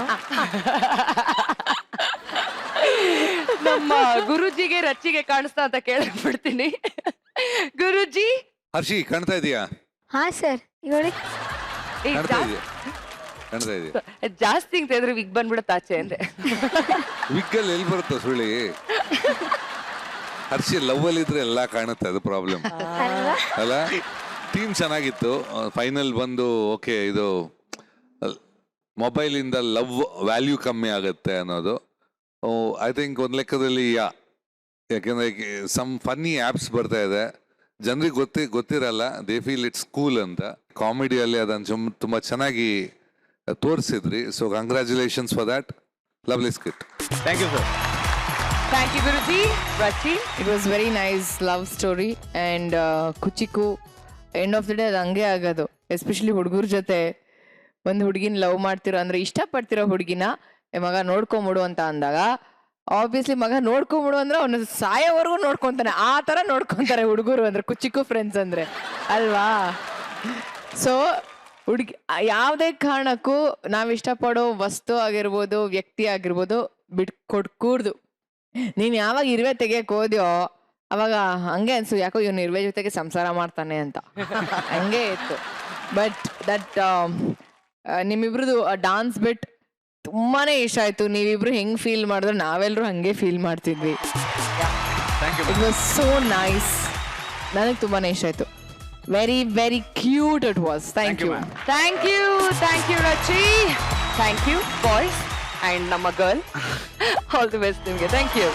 ನಮ್ಮ ಗುರುಜಿಗೆ ರಚ್ಚಿಗೆ ಕಾಣಿಸ್ತಾ ಅಂತ ಕೇಳ್ಬಿಡ್ತೀನಿ. ಗುರುಜಿ ಹರ್ಷಿ ಕಾಣ್ತಾ ಇದೀಯಾ? ಹಾ ಸರ್ ಹೇಳಿ. ಏ, ಕಾಣ್ತಾ ಇದೆಯಾ? ಕಾಣ್ತಾ ಇದೆಯಾ? ಜಾಸ್ತಿ ಇದ್ರೆ ವಿಗ್ ಬಂದ್ಬಿಡುತ್ತೆ ಆಚೆ ಅಂದ್ರೆ. ವಿಗ್ಗಲ್ಲಿ ಎಲ್ಲಿ ಬರುತ್ತ ಸುಳಿ? ಹರ್ಷಿ ಲವ್ ಅಲ್ಲಿ ಇದ್ರೆ ಎಲ್ಲಾ ಕಾಣುತ್ತೆ, ಅದು ಪ್ರಾಬ್ಲಮ್ ಅಲ್ಲ. ಟೀಮ್ ಚೆನ್ನಾಗಿತ್ತು, ಫೈನಲ್ ಬಂದು ಓಕೆ ಇದು ಮೊಬೈಲ್ ಇಂದ ಲವ್ ವ್ಯಾಲ್ಯೂ ಕಮ್ಮಿ ಆಗುತ್ತೆ ಅನ್ನೋದು ಐ ಥಿಂಕ್ ಒಂದ್ ಲೆಕ್ಕದಲ್ಲಿ ಯಾಕೆಂದ್ರೆ ಸಮ್ ಫನ್ನಿ ಆಪ್ಸ್ ಬರ್ತಾ ಇದೆ, ಜನರಿಗೆ ಗೊತ್ತಿರಲ್ಲ, ದೇ ಫೀಲ್ ಇಟ್ಸ್ ಕೂಲ್ ಅಂತ. ಕಾಮಿಡಿಯಲ್ಲಿ ಅದನ್ನು ತುಂಬಾ ಚೆನ್ನಾಗಿ ತೋರಿಸಿದ್ರಿ. So congratulations for that lovely skit. Thank you sir. Thank you Guruji. Rachi it was very nice love story and ಕುಚಿಕು ಎಂಡ್ ಆಫ್ ದ ಡೇ ಅದು ಹಂಗೆ ಆಗೋದು. ಎಸ್ಪೆಷಲಿ ಹುಡುಗರ ಜೊತೆ ಒಂದು ಹುಡುಗಿನ ಲವ್ ಮಾಡ್ತಿರೋ ಅಂದ್ರೆ ಇಷ್ಟಪಡ್ತಿರೋ ಹುಡುಗಿನ ಮಗ ನೋಡ್ಕೊಂಬಿಡು ಅಂತ ಅಂದಾಗ ಆಬ್ವಿಯಸ್ಲಿ ಮಗ ನೋಡ್ಕೊಂಬಿಡು ಅಂದ್ರೆ ಅವನು ಸಾಯೋವರೆಗೂ ನೋಡ್ಕೊಂತಾನೆ. ಆ ಥರ ನೋಡ್ಕೊಂತಾರೆ ಹುಡುಗರು ಅಂದ್ರೆ ಕುಚಿಕು ಫ್ರೆಂಡ್ಸ್ ಅಂದ್ರೆ ಅಲ್ವಾ. ಸೊ ಹುಡುಗಿ ಯಾವುದೇ ಕಾರಣಕ್ಕೂ ನಾವು ಇಷ್ಟಪಡೋ ವಸ್ತು ಆಗಿರ್ಬೋದು, ವ್ಯಕ್ತಿ ಆಗಿರ್ಬೋದು ಕೊಡ್ಕೂಡ್ದು. ನೀನ್ ಯಾವಾಗ ಇರುವೆ ತೆಗಿಯಕ್ ಹೋದ್ಯೋ ಅವಾಗ ಹಂಗೆ ಅನ್ಸು, ಯಾಕೋ ಇವನು ಇರುವೆ ಜೊತೆಗೆ ಸಂಸಾರ ಮಾಡ್ತಾನೆ ಅಂತ ಹಂಗೆ ಇತ್ತು. ಬಟ್ ದಟ್ ನಿಮ್ಮಿಬ್ರದ್ದು ಡಾನ್ಸ್ ಬಿಟ್ ತುಂಬಾನೇ ಇಷ್ಟ ಆಯ್ತು. ನೀವಿಬ್ರು ಹೆಂಗ್ ಫೀಲ್ ಮಾಡಿದ್ರು ನಾವೆಲ್ಲರೂ ಹಂಗೆ ಫೀಲ್ ಮಾಡ್ತಿದ್ವಿ. It was so nice. ನನಗೆ ತುಂಬಾನೇ ಇಷ್ಟ ಆಯ್ತು. Very very cute it was. Thank you. Thank you. Thank you Rachi. Thank you boys and ನಮ್ಮ ಗರ್ಲ್. ಆಲ್ ದಿ ಬೆಸ್ಟ್ ನಿಮಗೆ. Thank you.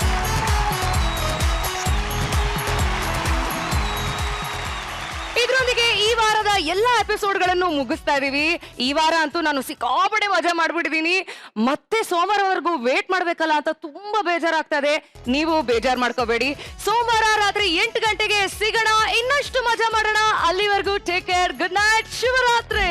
ಇದರೊಂದಿಗೆ ಈ ವಾರದ ಎಲ್ಲಾ ಎಪಿಸೋಡ್ಗಳನ್ನು ಮುಗಿಸ್ತಾ ಇದೀವಿ. ಈ ವಾರ ಅಂತೂ ನಾನು ಸಿಕ್ಕಾಪಟ್ಟೆ ಮಜಾ ಮಾಡ್ಬಿಟ್ಟಿದೀನಿ. ಮತ್ತೆ ಸೋಮವಾರವರೆಗೂ ವೇಟ್ ಮಾಡ್ಬೇಕಲ್ಲ ಅಂತ ತುಂಬಾ ಬೇಜಾರಾಗ್ತಾ ಇದೆ. ನೀವು ಬೇಜಾರ್ ಮಾಡ್ಕೋಬೇಡಿ. ಸೋಮವಾರ ರಾತ್ರಿ 8 ಗಂಟೆಗೆ ಸಿಗೋಣ, ಇನ್ನಷ್ಟು ಮಜಾ ಮಾಡೋಣ. ಅಲ್ಲಿವರೆಗೂ ಟೇಕ್ ಕೇರ್, ಗುಡ್ ನೈಟ್, ಶುಭರಾತ್ರಿ.